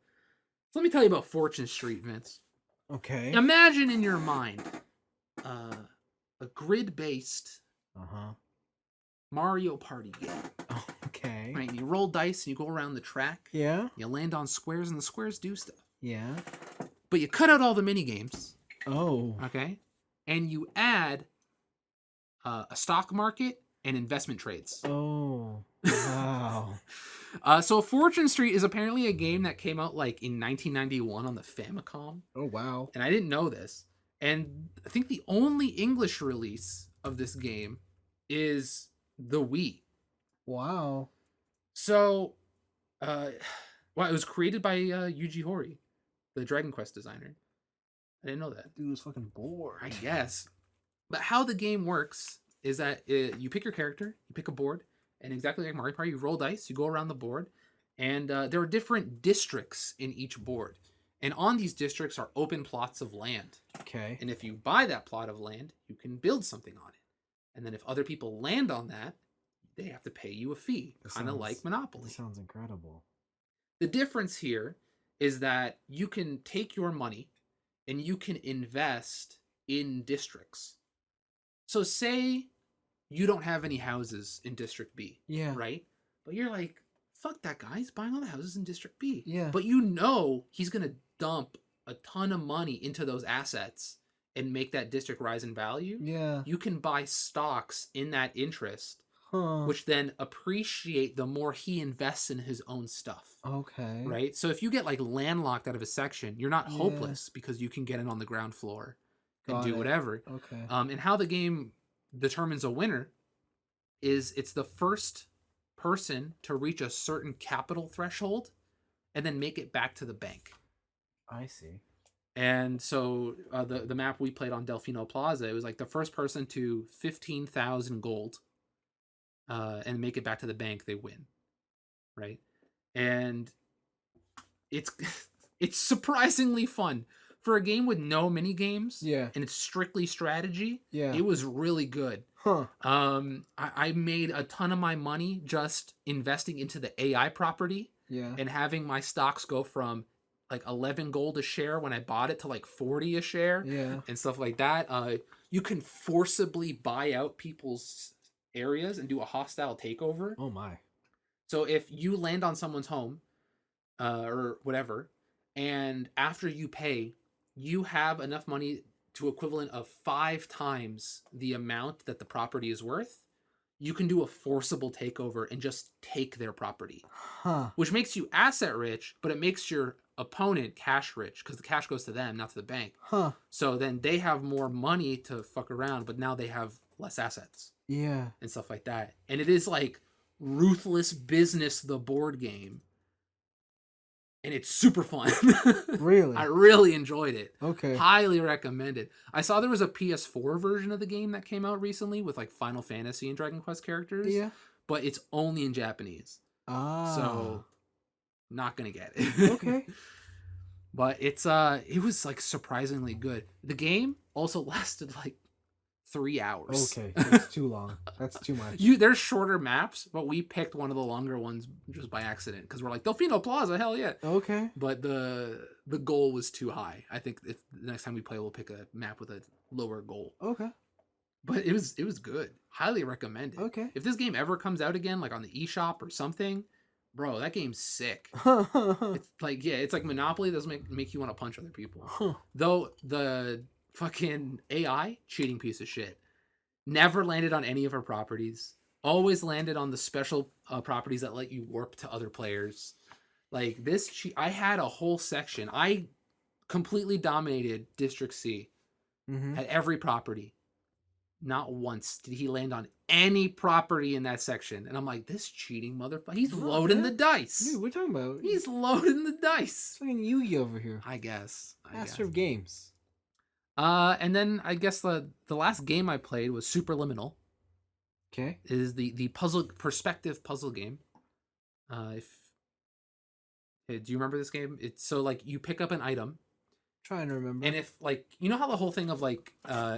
So let me tell you about Fortune Street, Vince. Okay. Imagine in your mind a grid-based Mario Party game. Oh, okay. Right, and you roll dice and you go around the track. Yeah. You land on squares and the squares do stuff. Yeah. But you cut out all the mini games. Oh. Okay. And you add a stock market and investment trades. Oh. Wow. So Fortune Street is apparently a game that came out like in 1991 on the Famicom. Oh, wow. And I didn't know this. And I think the only English release of this game is the Wii. Wow. So, it was created by Yuji Horii, the Dragon Quest designer. I didn't know that. Dude was fucking bored. I guess. But how the game works is that you pick your character, you pick a board, and exactly like Mario Party, you roll dice, you go around the board, and there are different districts in each board. And on these districts are open plots of land. Okay. And if you buy that plot of land, you can build something on it. And then if other people land on that, they have to pay you a fee, kind of like Monopoly. That sounds incredible. The difference here is that you can take your money and you can invest in districts. So say you don't have any houses in District B. Yeah. Right? But you're like, fuck that guy. He's buying all the houses in District B. Yeah. But you know he's going to dump a ton of money into those assets and make that district rise in value. Yeah. You can buy stocks in that interest, which then appreciate the more he invests in his own stuff. Okay. Right? So if you get like landlocked out of a section, you're not hopeless because you can get in on the ground floor and do whatever. Okay. And how the game determines a winner is it's the first person to reach a certain capital threshold and then make it back to the bank. I see. And so the map we played on Delfino Plaza, it was like the first person to 15,000 gold and make it back to the bank, they win. Right? And it's it's surprisingly fun. For a game with no mini games, and it's strictly strategy, it was really good. I made a ton of my money just investing into the AI property, and having my stocks go from like 11 gold a share when I bought it to like 40 a share, and stuff like that. You can forcibly buy out people's areas and do a hostile takeover. Oh my! So if you land on someone's home, or whatever, and after you pay, you have enough money to equivalent of 5 times the amount that the property is worth, you can do a forcible takeover and just take their property. Huh. Which makes you asset rich, but it makes your opponent cash rich because the cash goes to them, not to the bank. Huh. So then they have more money to fuck around, but now they have less assets. Yeah. And stuff like that. And it is like Ruthless Business, the board game. And it's super fun. Really? I really enjoyed it. Okay. Highly recommended. I saw there was a PS4 version of the game that came out recently with like Final Fantasy and Dragon Quest characters. Yeah. But it's only in Japanese. Ah. So not gonna get it. Okay. But it was like surprisingly good. The game also lasted like 3 hours. Okay, that's too long. That's too much. There's shorter maps, but we picked one of the longer ones just by accident because we're like Delfino Plaza, hell yeah. Okay. But the goal was too high. I think if the next time we play, we'll pick a map with a lower goal. Okay. But it was good. Highly recommended. Okay. If this game ever comes out again, like on the eShop or something, bro, that game's sick. It's like it's like Monopoly doesn't make you want to punch other people. Huh. Though the fucking AI cheating piece of shit never landed on any of her properties. Always landed on the special properties that let you warp to other players. Like this, I had a whole section. I completely dominated District C. Had every property. Not once did he land on any property in that section. And I'm like, this cheating motherfucker. He's loading the dice. Dude, what are you talking about? He's loading the dice. It's fucking Yu-Gi over here. I guess. Master of games. And then I guess the last game I played was Superliminal. Okay. It is the perspective puzzle game. Do you remember this game? It's so like you pick up an item. Trying to remember. And if like you know how the whole thing of like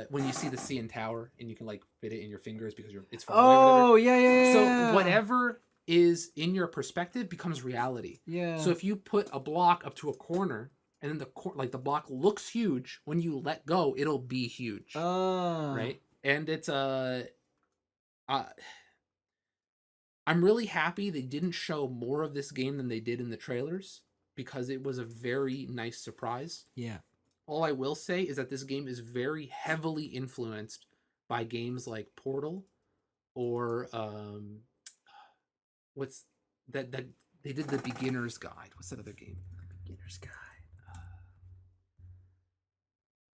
when you see the CN Tower and you can like fit it in your fingers because it's far away. Oh yeah. So whatever is in your perspective becomes reality. Yeah. So if you put a block up to a corner and then the block looks huge, when you let go, it'll be huge. Right? And it's I'm really happy they didn't show more of this game than they did in the trailers because it was a very nice surprise. Yeah. All I will say is that this game is very heavily influenced by games like Portal or what's that they did the Beginner's Guide. What's that other game? Beginner's Guide.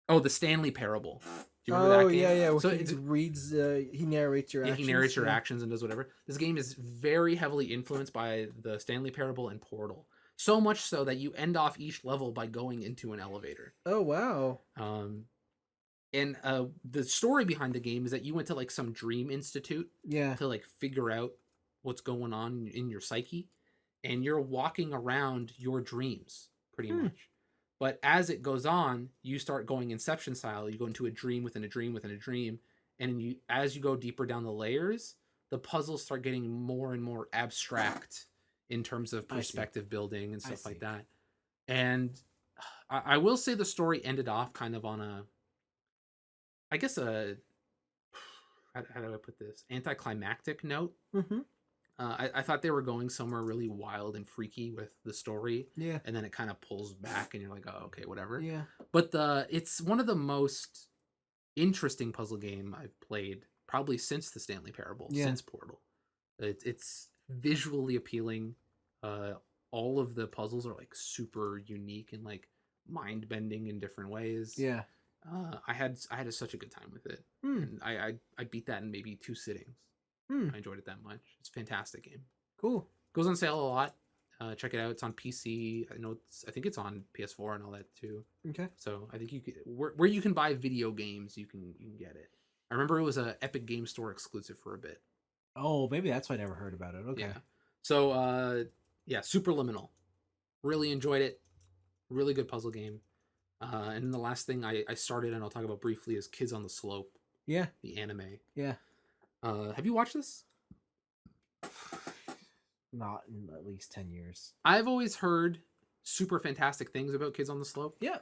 Oh, the Stanley Parable. Do you remember that game? Yeah. Well, so he narrates your actions. He narrates your actions and does whatever. This game is very heavily influenced by the Stanley Parable and Portal. So much so that you end off each level by going into an elevator. Oh, wow. And the story behind the game is that you went to like some dream institute to like figure out what's going on in your psyche. And you're walking around your dreams pretty much. But as it goes on, you start going Inception style. You go into a dream within a dream within a dream. And as you go deeper down the layers, the puzzles start getting more and more abstract in terms of perspective building and stuff like that. And I will say the story ended off kind of on how do I put this? Anticlimactic note. I thought they were going somewhere really wild and freaky with the story. Yeah. And then it kind of pulls back and you're like, oh, okay, whatever. Yeah. But it's one of the most interesting puzzle game I've played probably since the Stanley Parable, since Portal. It's visually appealing. All of the puzzles are like super unique and like mind bending in different ways. Yeah. I had such a good time with it. And I beat that in maybe 2 sittings. I enjoyed it that much. It's a fantastic game. Cool. Goes on sale a lot. Check it out. It's on PC. I think it's on PS4 and all that too. Okay. So I think you can, where you can buy video games, you can get it. I remember it was a Epic Game Store exclusive for a bit. Oh, maybe that's why I never heard about it. Okay. Yeah. So Superliminal. Really enjoyed it. Really good puzzle game. And then the last thing I started and I'll talk about briefly is Kids on the Slope. Yeah. The anime. Yeah. Have you watched this? Not in at least 10 years. I've always heard super fantastic things about Kids on the Slope. Yeah.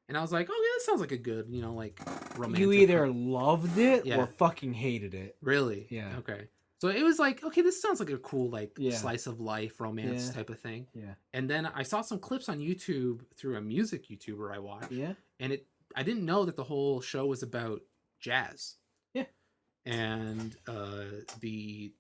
And I was like, oh, yeah, that sounds like a good, like romantic. You either loved it or fucking hated it. Really? Yeah. Okay. So it was like, okay, this sounds like a cool, slice of life romance type of thing. Yeah. And then I saw some clips on YouTube through a music YouTuber I watched. Yeah. And I didn't know that the whole show was about jazz. Yeah. and the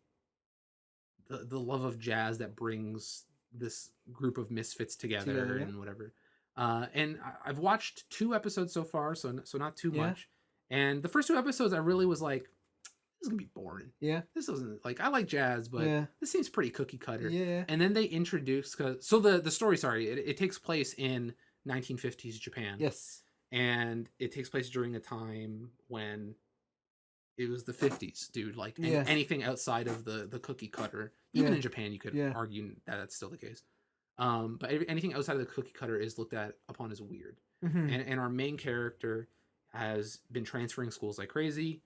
love of jazz that brings this group of misfits together and whatever. And I've watched 2 episodes so far, so not too much. And the first 2 episodes, I really was like, this is gonna be boring. Yeah. This doesn't, like, I like jazz, but this seems pretty cookie cutter. Yeah. And then they introduce, so the story, sorry, it takes place in 1950s Japan. Yes. And it takes place during a time when it was the 50s, dude. Like anything outside of the cookie cutter, even in Japan, you could argue that that's still the case. But anything outside of the cookie cutter is looked at upon as weird. And our main character has been transferring schools like crazy.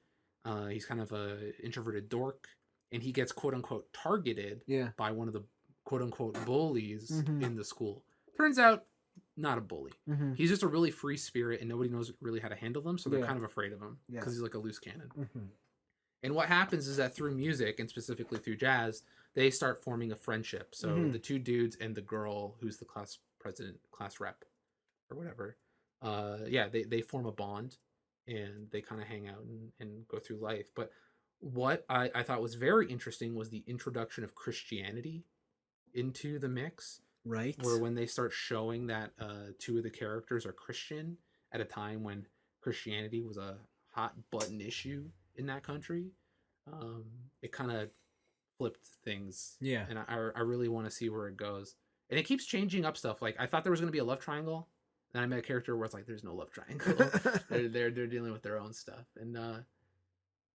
He's kind of a introverted dork, and he gets quote unquote targeted by one of the quote unquote bullies in the school. Turns out, not a bully. He's just a really free spirit, and nobody knows really how to handle them, so they're kind of afraid of him because he's like a loose cannon. And what happens is that through music, and specifically through jazz, they start forming a friendship. So the 2 dudes and the girl who's the class president, class rep, or whatever, they form a bond, and they kind of hang out and go through life. But what I thought was very interesting was the introduction of Christianity into the mix. Right. Where when they start showing that 2 of the characters are Christian at a time when Christianity was a hot button issue in that country, it kind of flipped things. Yeah. And I really want to see where it goes. And it keeps changing up stuff. Like, I thought there was going to be a love triangle. Then I met a character where it's like, there's no love triangle. they're dealing with their own stuff. And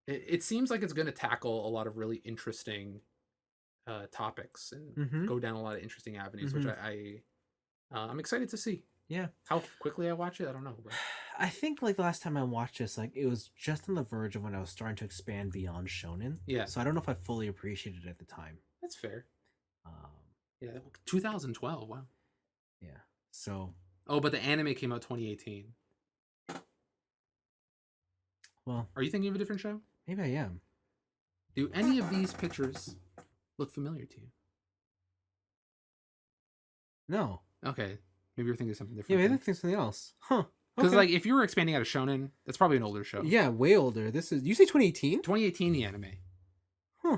it seems like it's going to tackle a lot of really interesting topics and go down a lot of interesting avenues, which I'm excited to see. Yeah. How quickly I watch it, I don't know. But I think like the last time I watched this, like it was just on the verge of when I was starting to expand beyond shonen. Yeah. So I don't know if I fully appreciated it at the time. That's fair. Yeah, 2012. Wow. Yeah. So. Oh, but the anime came out 2018. Well, are you thinking of a different show? Maybe I am. Do any of these pictures look familiar to you? No. Okay. Maybe you're thinking of something different. Yeah, maybe I think something else. Huh. Because like if you were expanding out of shonen, that's probably an older show. Yeah, way older. This is, you say 2018? 2018, the anime. Huh.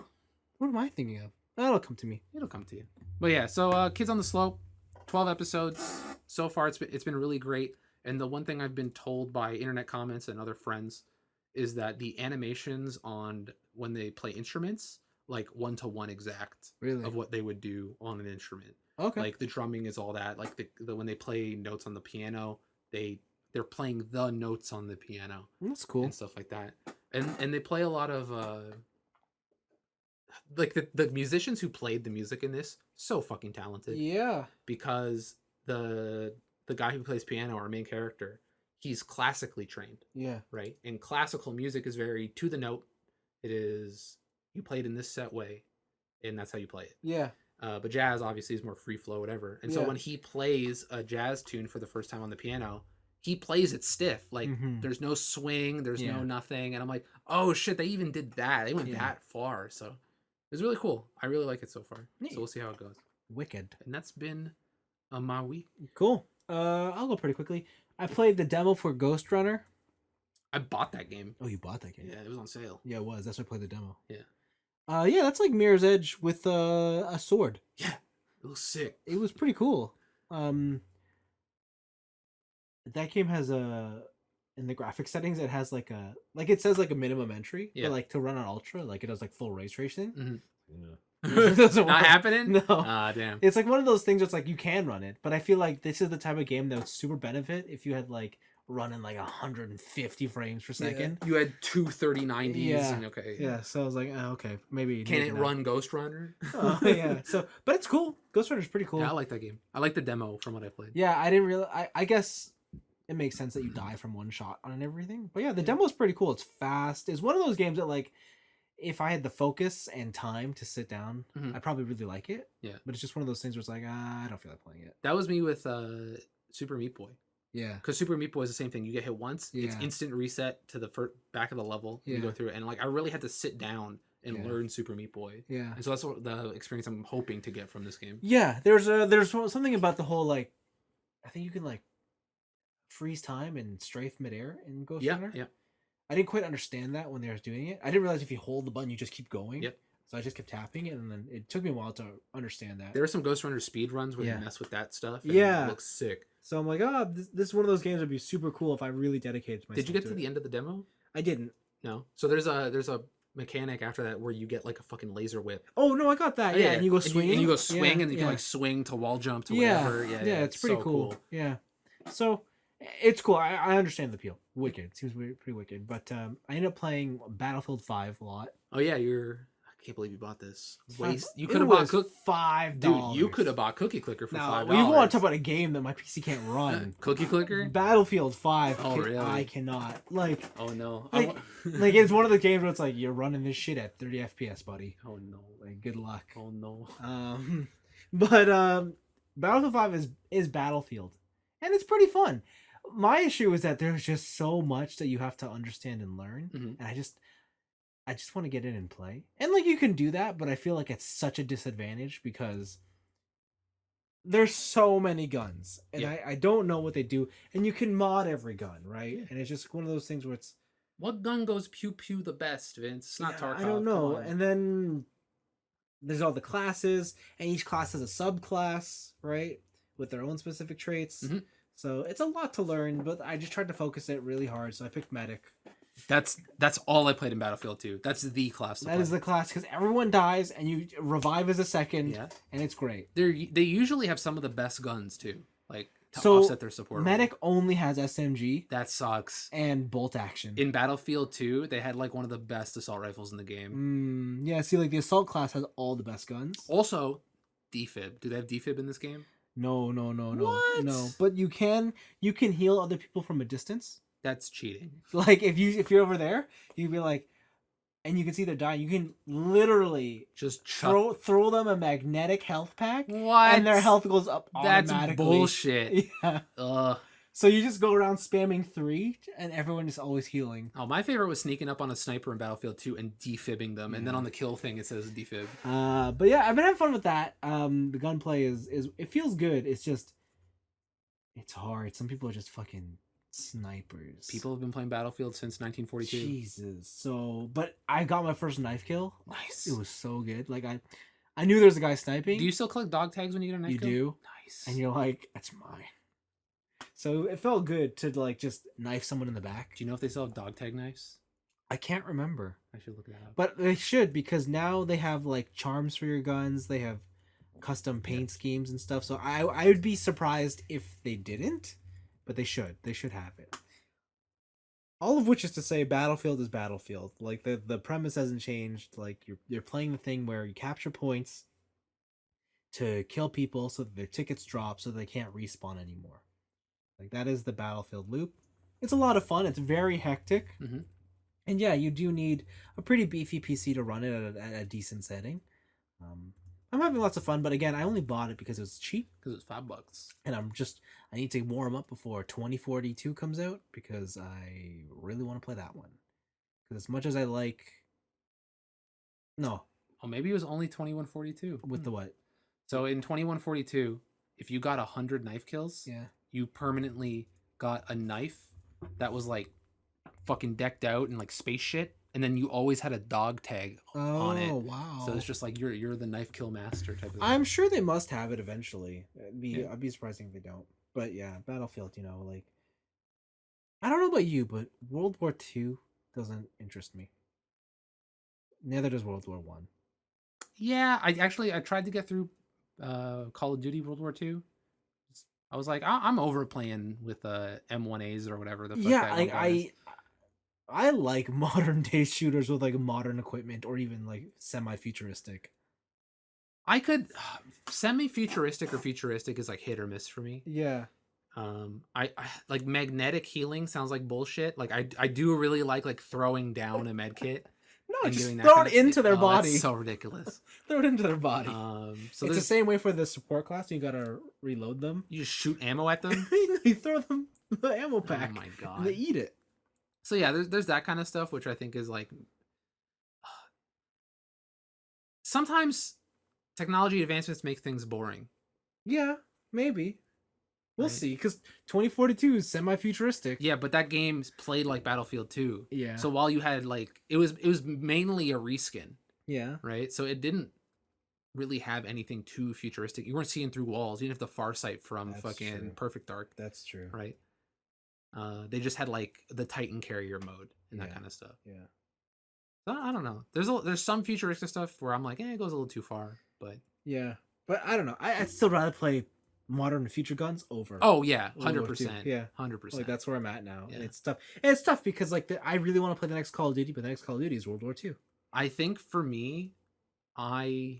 What am I thinking of? That'll come to me. It'll come to you. But yeah, so Kids on the Slope, 12 episodes. So far it's been really great. And the one thing I've been told by internet comments and other friends is that the animations on when they play instruments, like 1-to-1 exact of what they would do on an instrument. Okay. Like the drumming is all that. Like the when they play notes on the piano, they're playing the notes on the piano. That's cool. And stuff like that. And they play a lot of like the musicians who played the music in this, so fucking talented. Yeah. Because the guy who plays piano, our main character, he's classically trained. Yeah. Right? And classical music is very to the note. It is, you play it in this set way, and that's how you play it. Yeah. But jazz obviously is more free flow, whatever. And so when he plays a jazz tune for the first time on the piano, he plays it stiff. Like there's no swing, there's no nothing. And I'm like, oh shit, they even did that. They went that far. So it was really cool. I really like it so far. Neat. So we'll see how it goes. Wicked. And that's been my week. Cool. I'll go pretty quickly. I played the demo for Ghost Runner. I bought that game. Oh, you bought that game? Yeah, it was on sale. Yeah, it was. That's why I played the demo. Yeah. Yeah, that's like Mirror's Edge with a sword. Yeah, it was sick. It was pretty cool. That game has in the graphic settings, it has like it says like a minimum entry, but like to run on ultra, like it does like full race racing. Mm-hmm. It doesn't not happening. No. Ah, damn. It's like one of those things that's like you can run it, but I feel like this is the type of game that would super benefit if you had like running like 150 frames per second. Yeah. You had 230-90s. Yeah. And okay. Yeah. So I was like, okay, maybe. Can it run Ghost Runner? Yeah. So, but it's cool. Ghost Runner's pretty cool. Yeah, I like that game. I like the demo from what I played. Yeah, I didn't really. I guess it makes sense that you die from one shot on and everything. But yeah, the demo is pretty cool. It's fast. It's one of those games that like, if I had the focus and time to sit down, I'd probably really like it. Yeah. But it's just one of those things where it's like, I don't feel like playing it. That was me with Super Meat Boy. Yeah. Because Super Meat Boy is the same thing. You get hit once, it's instant reset to the back of the level. You go through it. And like, I really had to sit down and learn Super Meat Boy. Yeah. And so that's what the experience I'm hoping to get from this game. Yeah. There's something about the whole, like, I think you can like freeze time and strafe midair in Ghost Runner. Yeah. I didn't quite understand that when they were doing it. I didn't realize if you hold the button, you just keep going. Yep. So I just kept tapping it, and then it took me a while to understand that. There are some Ghost Runner speed runs where they mess with that stuff. And yeah, it looks sick. So I'm like, oh, this is one of those games that'd be super cool if I really dedicated myself. Did you get to the end of the demo? I didn't. No. So there's a mechanic after that where you get like a fucking laser whip. Oh no, I got that. Yeah, and you go swing, and you go swing, and you can like swing to wall jump to whatever. Yeah, it's pretty cool. Yeah, so it's cool. I understand the appeal. Wicked. It seems pretty wicked. But I ended up playing Battlefield 5 a lot. Oh yeah, I can't believe you bought this. You could have bought $5. Dude, you could have bought Cookie Clicker for $5. We want to talk about a game that my PC can't run. Cookie Clicker? Battlefield 5. Oh, really? I cannot. Like. Oh no. Like it's one of the games where it's like you're running this shit at 30 FPS, buddy. Oh no. Like good luck. Oh no. But Battlefield 5 is Battlefield, and it's pretty fun. My issue is that there's just so much that you have to understand and learn, and I just want to get in and play. And like you can do that, but I feel like it's such a disadvantage because there's so many guns, and I don't know what they do. And you can mod every gun, right? Yeah. And it's just one of those things where it's what gun goes pew pew the best, Vince? It's not Tarkov. I don't know. And then there's all the classes, and each class has a subclass, right, with their own specific traits. So it's a lot to learn, but I just tried to focus it really hard. So I picked Medic. That's all I played in Battlefield 2. That's the class. That is the class because everyone dies and you revive as a second, and it's great. They usually have some of the best guns too, like to offset their support. Medic only has SMG. That sucks. And bolt action. In Battlefield 2, they had like one of the best assault rifles in the game. Yeah, see, like the assault class has all the best guns. Also, defib. Do they have defib in this game? No. What? No, but you can heal other people from a distance. That's cheating. Like if you're over there, you'd be like, and you can see they're dying. You can literally just throw them a magnetic health pack. What? And their health goes up automatically. That's bullshit. Yeah. Ugh. So you just go around spamming 3, and everyone is always healing. Oh, my favorite was sneaking up on a sniper in Battlefield 2 and defibbing them, and then on the kill thing it says defib. But yeah, I've been having fun with that. The gunplay is it feels good. It's just it's hard. Some people are just fucking snipers. People have been playing Battlefield since 1942. Jesus. So, but I got my first knife kill. Nice. It was so good. Like I knew there was a guy sniping. Do you still collect dog tags when you get a knife kill? You do. Nice. And you're like, that's mine. So it felt good to like just knife someone in the back. Do you know if they still have dog tag knives? I can't remember. I should look that up. But they should, because now they have like charms for your guns. They have custom paint schemes and stuff. So I would be surprised if they didn't, but they should. They should have it. All of which is to say, Battlefield is Battlefield. Like the premise hasn't changed. Like you're playing the thing where you capture points to kill people so that their tickets drop so they can't respawn anymore. Like that is the Battlefield loop. It's a lot of fun. It's very hectic. And yeah, you do need a pretty beefy PC to run it at a decent setting. I'm having lots of fun, but again, I only bought it because it was cheap. Because it was $5. And I need to warm up before 2042 comes out because I really want to play that one. Because as much as I like... No. Oh, maybe it was only 2142. With the what? So in 2142, if you got 100 knife kills, you permanently got a knife that was like fucking decked out in like space shit, and then you always had a dog tag on it. Oh wow! So it's just like you're the knife kill master type of thing. I'm sure they must have it eventually. I'd be surprised if they don't. But yeah, Battlefield. Like I don't know about you, but World War II doesn't interest me. Neither does World War One. Yeah, I tried to get through Call of Duty World War II. I was like, I'm over playing with M1As or whatever the fuck. Yeah, I like modern day shooters with like modern equipment or even like semi-futuristic. I could semi-futuristic or futuristic is like hit or miss for me. Yeah. I like magnetic healing sounds like bullshit. Like I do really like throwing down a med kit. No, just throw it into their body. That's so ridiculous. Throw it into their body. So it's the same way for the support class. You gotta reload them. You just shoot ammo at them. You throw them the ammo pack. Oh my god! And they eat it. So yeah, there's that kind of stuff, which I think is like sometimes technology advancements make things boring. Yeah, maybe. We'll see, because 2042 is semi-futuristic. Yeah, but that game's played like Battlefield 2. Yeah. So while you had like it was mainly a reskin. Yeah. Right. So it didn't really have anything too futuristic. You weren't seeing through walls. You didn't have the far sight from fucking Perfect Dark. That's true. Right. They just had like the Titan carrier mode and that kind of stuff. Yeah. So, I don't know. There's some futuristic stuff where I'm like, it goes a little too far, but yeah. But I don't know. I'd still rather play modern future guns over. Oh yeah, 100%. Yeah, 100%. Like that's where I'm at now, and it's tough. And it's tough because like I really want to play the next Call of Duty, but the next Call of Duty is World War II. I think for me, I'm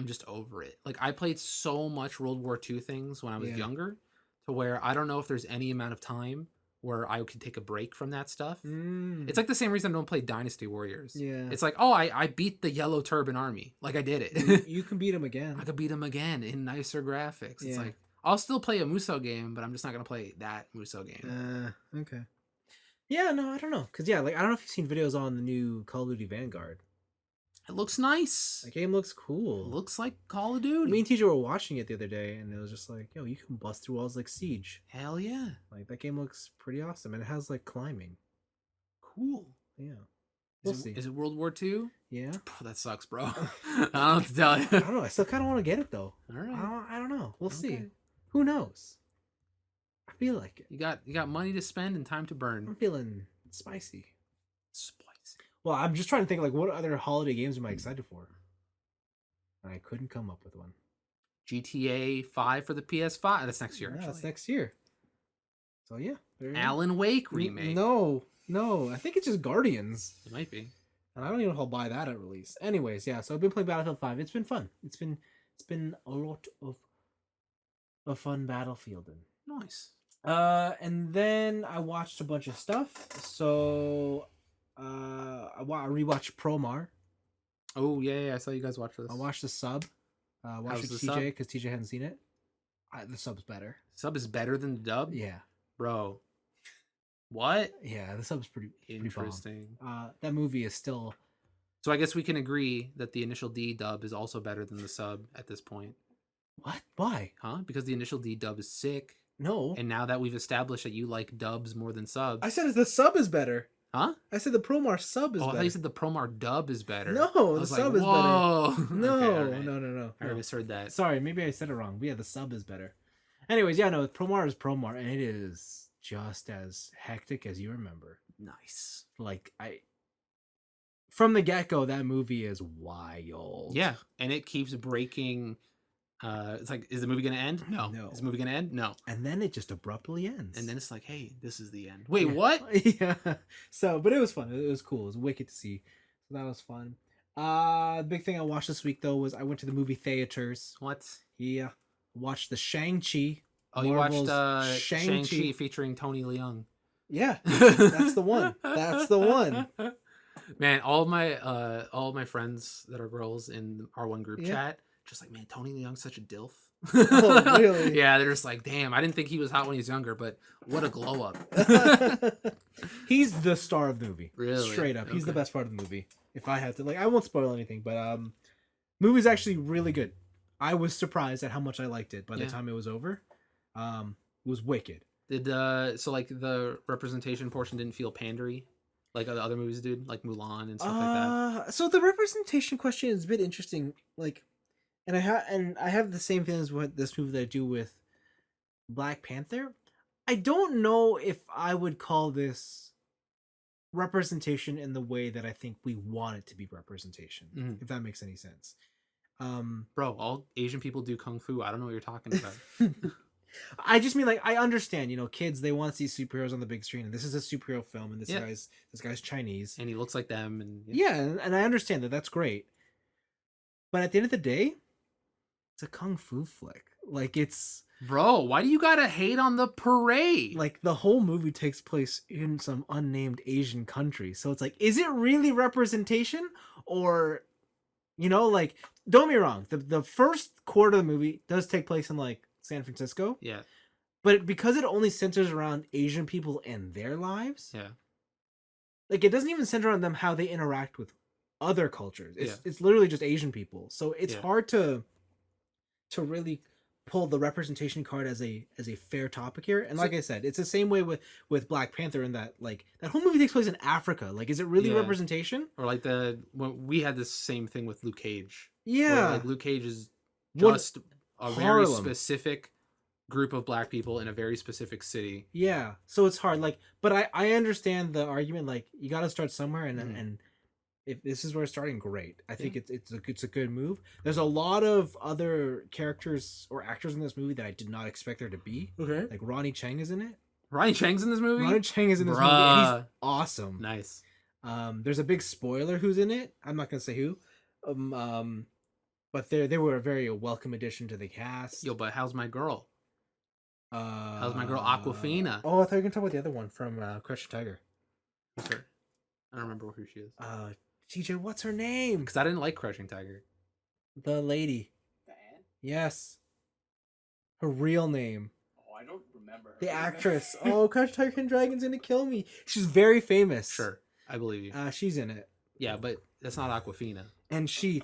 just over it. Like I played so much World War II things when I was younger, to where I don't know if there's any amount of time where I could take a break from that stuff. It's like the same reason I don't play Dynasty Warriors. Yeah. It's like, oh, I beat the Yellow Turban Army. Like I did it. You can beat them again. I could beat them again in nicer graphics. It's Yeah. like, I'll still play a Muso game, but I'm just not going to play that Muso game. Okay. Yeah, no, I don't know. Because, yeah, like, I don't know if you've seen videos on the new Call of Duty Vanguard. It looks nice. That game looks cool. It looks like Call of Duty. Me and TJ were watching it the other day, and it was just like, yo, you can bust through walls like Siege. Hell yeah. Like, that game looks pretty awesome, and it has, like, climbing. Cool. Yeah. We'll see. Is it World War II? Yeah. Oh, that sucks, bro. I don't know what to tell you. I don't know. I still kind of want to get it, though. All right. I don't know. We'll see. Who knows? I feel like it. You got money to spend and time to burn. I'm feeling spicy. Spicy. Well, I'm just trying to think, like, what other holiday games am I excited for? And I couldn't come up with one. GTA 5 for the PS5. That's next year. Yeah, actually. that's next year. So, yeah. Alan Wake remake. No. I think it's just Guardians. It might be. And I don't even know if I'll buy that at release. Anyways, yeah, so I've been playing Battlefield 5. It's been fun. It's been a lot of fun battlefielding. Nice. And then I watched a bunch of stuff. So I rewatched Promar. Oh yeah, I saw you guys watch this. I watched the sub. Watched it with TJ because TJ hadn't seen it. The sub's better. Sub is better than the dub? Yeah. Bro. What? Yeah, the sub's pretty interesting. That movie is still. So I guess we can agree that the initial D dub is also better than the sub at this point. What? Why? Huh? Because the initial D dub is sick. No. And now that we've established that you like dubs more than subs. I said the sub is better. Huh? I said the Promar sub is better. I thought you said the Promar dub is better. No, the sub is better. No, okay, no. I misheard that. Sorry, maybe I said it wrong. But yeah, the sub is better. Anyways, yeah, no, Promar is Promar, and it is just as hectic as you remember. Nice. Like, from the get-go, that movie is wild. Yeah, and it keeps breaking. It's like, is the movie gonna end? No. Is the movie gonna end? No. And then it just abruptly ends. And then it's like, hey, this is the end. Wait, what? Yeah. So, but it was fun. It was cool. It was wicked to see. So that was fun. The big thing I watched this week though was I went to the movie theaters. What? Yeah. Watched the Shang-Chi. Oh, Marvel's you watched Shang-Chi featuring Tony Leung. Yeah. That's the one. That's the one. Man, all my friends that are girls in our one group chat, just like, man, Tony Leung's such a dilf. Oh, really? Yeah, they're just like, damn, I didn't think he was hot when he was younger, but what a glow up. He's the star of the movie. Really? Straight up. He's the best part of the movie. If I had to, like, I won't spoil anything, but movie's actually really good. I was surprised at how much I liked it by the time it was over. It was wicked. Did so like the representation portion didn't feel pandery like the other movies did, like Mulan and stuff like that? So the representation question is a bit interesting. Like, and I have the same feelings with this movie that I do with Black Panther. I don't know if I would call this representation in the way that I think we want it to be representation. If that makes any sense. Bro, all Asian people do kung fu. I don't know what you're talking about. I just mean, like, I understand, kids, they want to see superheroes on the big screen, and this is a superhero film, and this guy's Chinese, and he looks like them, and and I understand that. That's great, but at the end of the day, it's a kung fu flick. Like, it's bro, why do you gotta hate on the parade? Like, the whole movie takes place in some unnamed Asian country, so it's like, is it really representation, or like, don't get me wrong, the first quarter of the movie does take place in, like, San Francisco. Yeah. But because it only centers around Asian people and their lives. Yeah. Like, it doesn't even center on them how they interact with other cultures. It's literally just Asian people. So it's hard to really pull the representation card as a fair topic here. And like I said, it's the same way with Black Panther in that like that whole movie takes place in Africa. Like, is it really representation? Or like we had the same thing with Luke Cage. Yeah, like Luke Cage is just a very specific group of black people in a very specific city. Yeah, so it's hard. Like, but I understand the argument. Like, you got to start somewhere, and if this is where it's starting, great. I think it's a good move. There's a lot of other characters or actors in this movie that I did not expect there to be. Okay, like Ronnie Chang is in it. Ronnie Chang's in this movie. Ronnie Chang is in this movie, and he's awesome. Nice. There's a big spoiler who's in it. I'm not gonna say who. But they were a very welcome addition to the cast. Yo, but how's my girl? How's my girl Aquafina? Oh, I thought you were gonna talk about the other one from Crouching Tiger. Who's her? I don't remember who she is. TJ, what's her name? Because I didn't like Crouching Tiger. The lady. Yes. Her real name. Oh, I don't remember her. The actress. Oh, Crouching Tiger and Dragon's gonna kill me. She's very famous. Sure, I believe you. She's in it. Yeah, but that's not Aquafina. And she's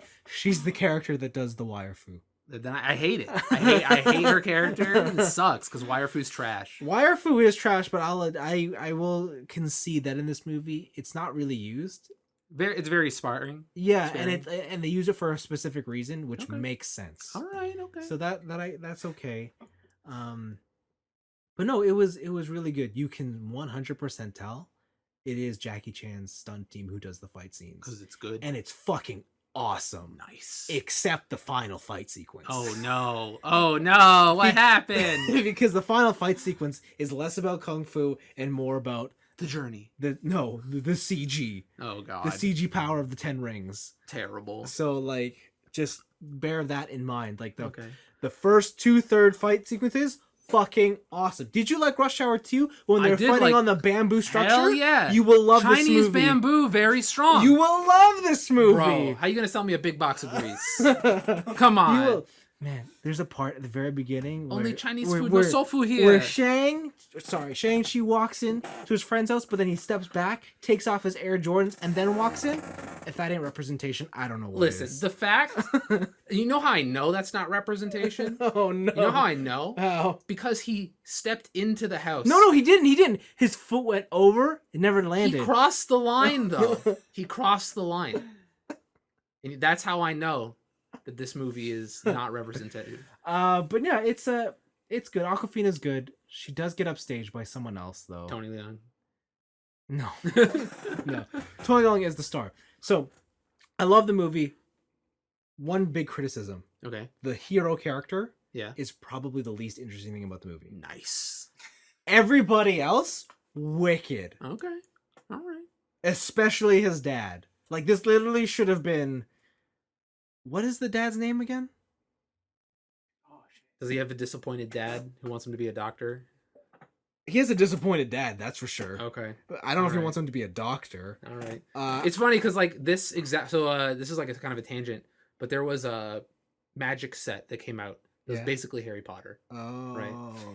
the character that does the wire fu. Then I hate it. I hate her character. It sucks because wire fu's trash. Wire fu is trash, but I will concede that in this movie it's not really used. It's very sparring. Yeah, and they use it for a specific reason, which makes sense. All right, okay. So that's okay. But no, it was really good. You can 100% tell it is Jackie Chan's stunt team who does the fight scenes because it's good and it's fucking awesome. Nice. Except the final fight sequence. Oh no! What happened? Because the final fight sequence is less about kung fu and more about the journey. The CG. Oh god. The CG power of the 10 rings. Terrible. So like, just bear that in mind. Like the first 2/3 fight sequences, fucking awesome. Did you like Rush Hour 2 when they're fighting on the bamboo structure? Hell yeah. You will love this movie. Chinese bamboo, very strong. You will love this movie. Bro, how you gonna sell me a big box of grease? Come on. Man, there's a part at the very beginning only Chinese food, no soul food here. Where Shang-Chi walks in to his friend's house, but then he steps back, takes off his Air Jordans, and then walks in. If that ain't representation, I don't know what it is. The fact, you know how I know that's not representation? Oh no. You know how I know? How? Because he stepped into the house. No, he didn't. His foot went over, it never landed. He crossed the line though. He crossed the line. And that's how I know that this movie is not representative. But yeah, it's good. Awkwafina's good. She does get upstaged by someone else though. Tony Leung. No. No. Tony Leung is the star. So I love the movie. One big criticism. Okay. The hero character is probably the least interesting thing about the movie. Nice. Everybody else, wicked. Okay. All right. Especially his dad. Like, this literally should have been... What is the dad's name again? Does he have a disappointed dad who wants him to be a doctor? He has a disappointed dad, that's for sure. Okay. But I don't know if he wants him to be a doctor. All right. It's funny because like this exact... So this is like a kind of a tangent, but there was a magic set that came out. It was basically Harry Potter. Oh. Right.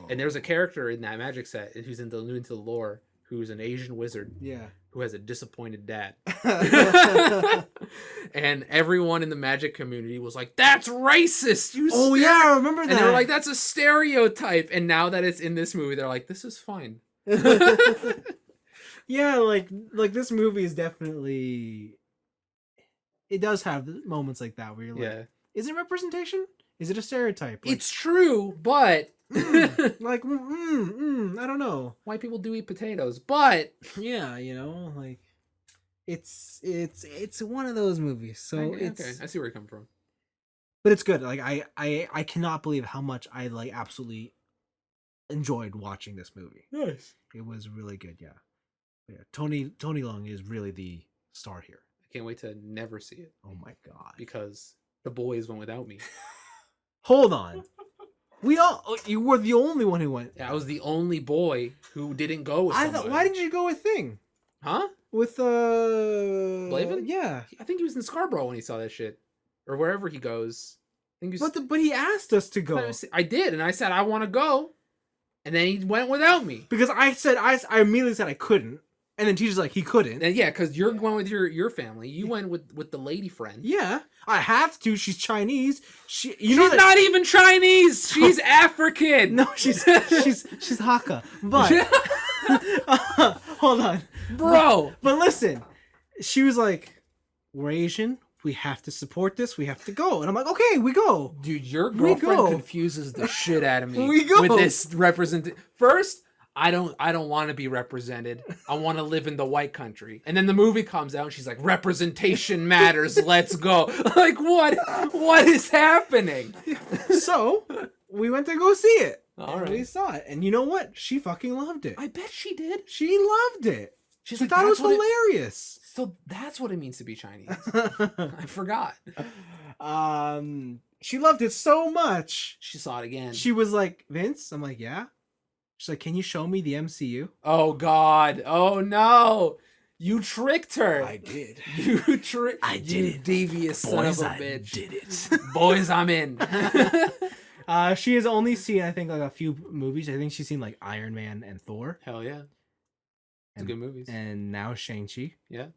And there's a character in that magic set who's into the lore, who's an Asian wizard. Yeah. Who has a disappointed dad. And everyone in the magic community was like, that's racist. Yeah, I remember that. And they were like, that's a stereotype. And now that it's in this movie, they're like, this is fine. Yeah, like this movie is definitely... It does have moments like that where you're like, is it representation? Is it a stereotype? Like, it's true, but... I don't know. White people do eat potatoes, but... Yeah, you know, like... It's one of those movies, so okay, I see where you're coming from. But it's good. Like, I cannot believe how much I, like, absolutely enjoyed watching this movie. Nice. It was really good, yeah. Yeah, Tony Leung is really the star here. I can't wait to never see it. Oh my god. Because the boys went without me. Hold on. You were the only one who went. Yeah, I was the only boy who didn't go with somebody. Why didn't you go with Thing? Huh? With Blaven? Yeah. I think he was in Scarborough when he saw that shit. Or wherever he goes. I think but he asked us to go. I did, and I said I want to go. And then he went without me. Because I immediately said I couldn't. And then teacher's like, he couldn't. And yeah, because you're going with your family. You went with the lady friend. Yeah, I have to. She's Chinese. She's not even Chinese. She's African. No, she's Hakka. But hold on, bro. But listen, she was like, "We're Asian. We have to support this. We have to go." And I'm like, "Okay, we go." Dude, your girlfriend confuses the shit out of me. We go with this First, I don't want to be represented. I want to live in the white country. And then the movie comes out and she's like, representation matters. Let's go. Like, what is happening? So we went to go see it. All right. We saw it. And you know what? She fucking loved it. I bet she did. She loved it. She thought it was hilarious. So that's what it means to be Chinese. I forgot. She loved it so much. She saw it again. She was like, "Vince?" I'm like, "Yeah." She's like, "Can you show me the MCU?" Oh God! Oh no! You tricked her. I did. You tricked. I did you it. Devious son of a bitch. Did it. Boys, I'm in. She has only seen, I think, like a few movies. I think she's seen like Iron Man and Thor. Hell yeah. It's good movies. And now Shang-Chi. Yeah.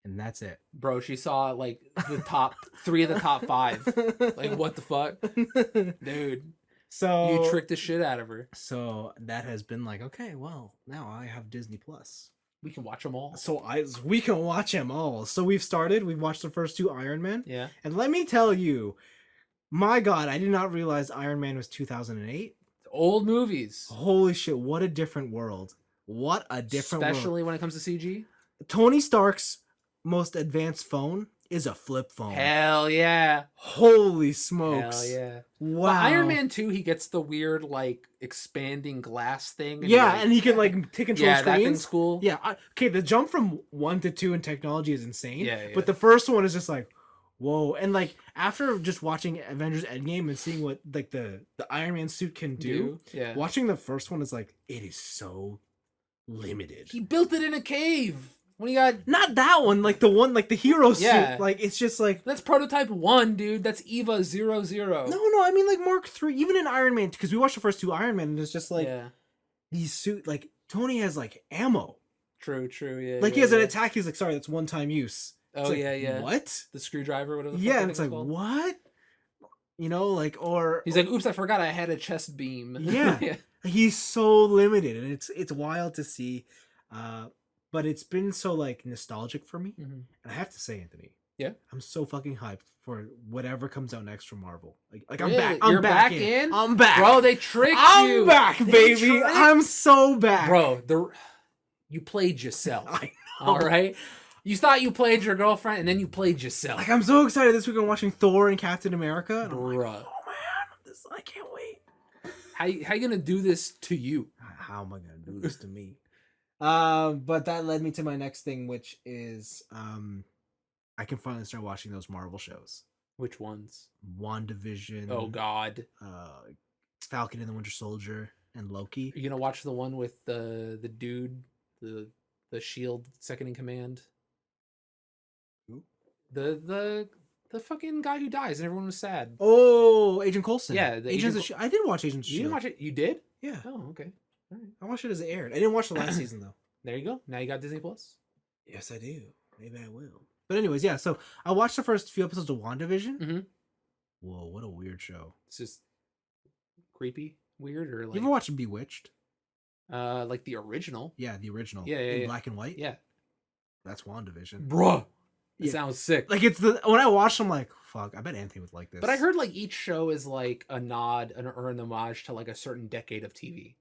And that's it. Bro, she saw like the top 3 of the top 5. Like, what the fuck? Dude. So you tricked the shit out of her. So that has been like, okay, well, now I have Disney Plus. We can watch them all. We can watch them all. So we've watched the first 2 Iron Man. Yeah. And let me tell you, my God, I did not realize Iron Man was 2008. Old movies. Holy shit, what a different world. What a different world. Especially when it comes to CG. Tony Stark's most advanced phone is a flip phone. Hell yeah. Holy smokes. Hell yeah. Wow. But Iron Man 2, he gets the weird, like, expanding glass thing. And and he can, like, take control of screens. That thing's cool. Yeah. Okay, the jump from 1 to 2 in technology is insane. Yeah. But the first one is just like, whoa. And, like, after just watching Avengers Endgame and seeing what, like, the Iron Man suit can do, watching the first one is like, it is so limited. He built it in a cave. When you got not that one, like the one, like the hero suit, like it's just like that's prototype 1, dude. That's EVA 00. No, I mean like Mark 3. Even in Iron Man, because we watched the first 2 Iron Man, and it's just like these suit, like Tony has like ammo. True, yeah. Like he has an attack. He's like, sorry, that's one time use. It's like, What? The screwdriver, whatever. And it's like called. What? You know, like or he's like, oops, I forgot I had a chest beam. Yeah. He's so limited, and it's wild to see. But it's been so like nostalgic for me, and I have to say, Anthony, I'm so fucking hyped for whatever comes out next from Marvel. Like I'm back. You're back in. I'm back, bro. They tricked you. I'm back, baby. I'm so back, bro. You played yourself. I know. All right. You thought you played your girlfriend, and then you played yourself. Like I'm so excited this week. I'm watching Thor and Captain America, and I'm like, oh man, I can't wait. How you gonna do this to you? How am I gonna do this to me? But that led me to my next thing, which is I can finally start watching those Marvel shows. Which ones? WandaVision. Oh God. Falcon and the Winter Soldier and Loki. Are you gonna watch the one with the dude, the Shield second in command? Who? The fucking guy who dies and everyone was sad. Oh, Agent Coulson. Yeah, I did watch Agents of You didn't watch it? You did? Yeah. Oh, okay. All right. I watched it as it aired. I didn't watch the last season though. There you go. Now you got Disney Plus. Yes, I do. Maybe I will. But anyways, yeah. So I watched the first few episodes of WandaVision. Mm-hmm. Whoa, what a weird show. It's just creepy, weird, or like. You ever watched Bewitched? Like the original. Yeah, the original. Yeah, in black and white. Yeah. That's WandaVision. Bruh. It sounds sick. Like when I watched, I'm like, fuck. I bet Anthony would like this. But I heard like each show is like a nod or an homage to like a certain decade of TV.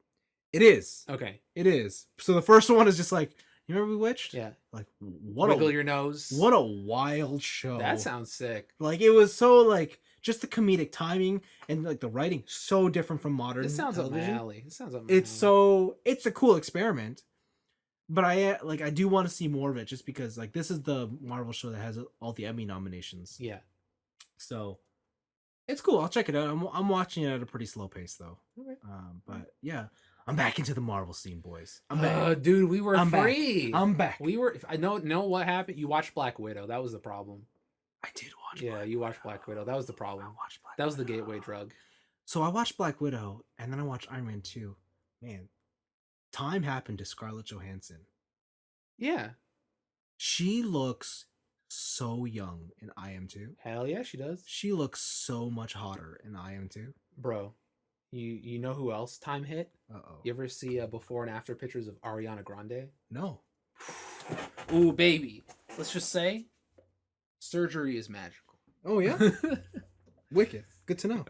It is. Okay. It is. So the first one is just like, you remember Bewitched? Yeah. Like wiggle your nose. What a wild show. That sounds sick. Like it was so like just the comedic timing and like the writing so different from modern. This sounds television. up my alley. This sounds up my alley. It's a cool experiment. But I do want to see more of it just because like this is the Marvel show that has all the Emmy nominations. Yeah. So it's cool. I'll check it out. I'm watching it at a pretty slow pace though. Okay. But yeah, I'm back into the Marvel scene, boys. I'm back. Dude, we were free. I'm back. We were. I know what happened. You watched Black Widow. That was the problem. I did watch. Yeah, you watched Black Widow. That was the problem. That was the gateway drug. So I watched Black Widow, and then I watched Iron Man 2. Man, time happened to Scarlett Johansson. Yeah. She looks so young in I Am Too. Hell yeah, she does. She looks so much hotter in I Am Too. Bro, you know who else time hit? Uh-oh. You ever see before and after pictures of Ariana Grande? No. Ooh, baby. Let's just say surgery is magical. Oh, yeah? Wicked. Good to know.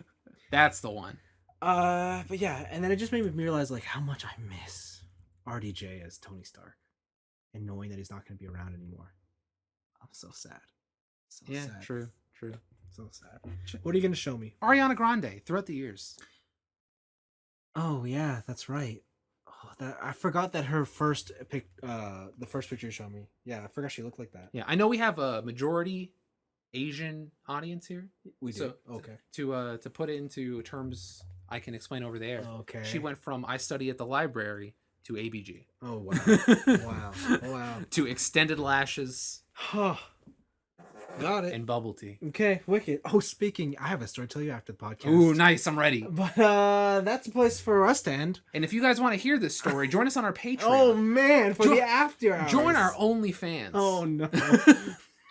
That's the one. But yeah, and then it just made me realize like how much I miss RDJ as Tony Stark. And knowing that he's not going to be around anymore. I'm so sad. So yeah, sad. True. So sad. What are you going to show me? Ariana Grande throughout the years. Oh, yeah, that's right. Oh, I forgot that her first the first picture you showed me. Yeah, I forgot she looked like that. Yeah, I know we have a majority Asian audience here. We do. So okay. To put it into terms I can explain over there. Okay. She went from I study at the library to ABG. Oh, wow. Wow. To extended lashes. Got it. And bubble tea. Okay, wicked. Oh, speaking, I have a story to tell you after the podcast. Ooh, nice. I'm ready. But that's a place for us to end. And if you guys want to hear this story, join us on our Patreon. Oh, man, for the after hours. Join our OnlyFans. Oh, no.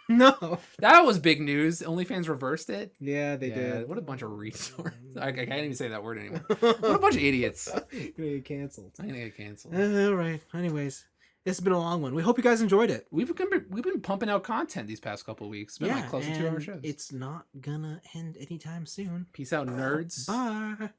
No. That was big news. OnlyFans reversed it. Yeah, they did. What a bunch of retards. I can't even say that word anymore. What a bunch of idiots. You're gonna get canceled. I'm gonna get canceled. All right. Anyways, it's been a long one. We hope you guys enjoyed it. We've been pumping out content these past couple of weeks. It's been like close to 2 hour shows. It's not gonna end anytime soon. Peace out, nerds. Bye.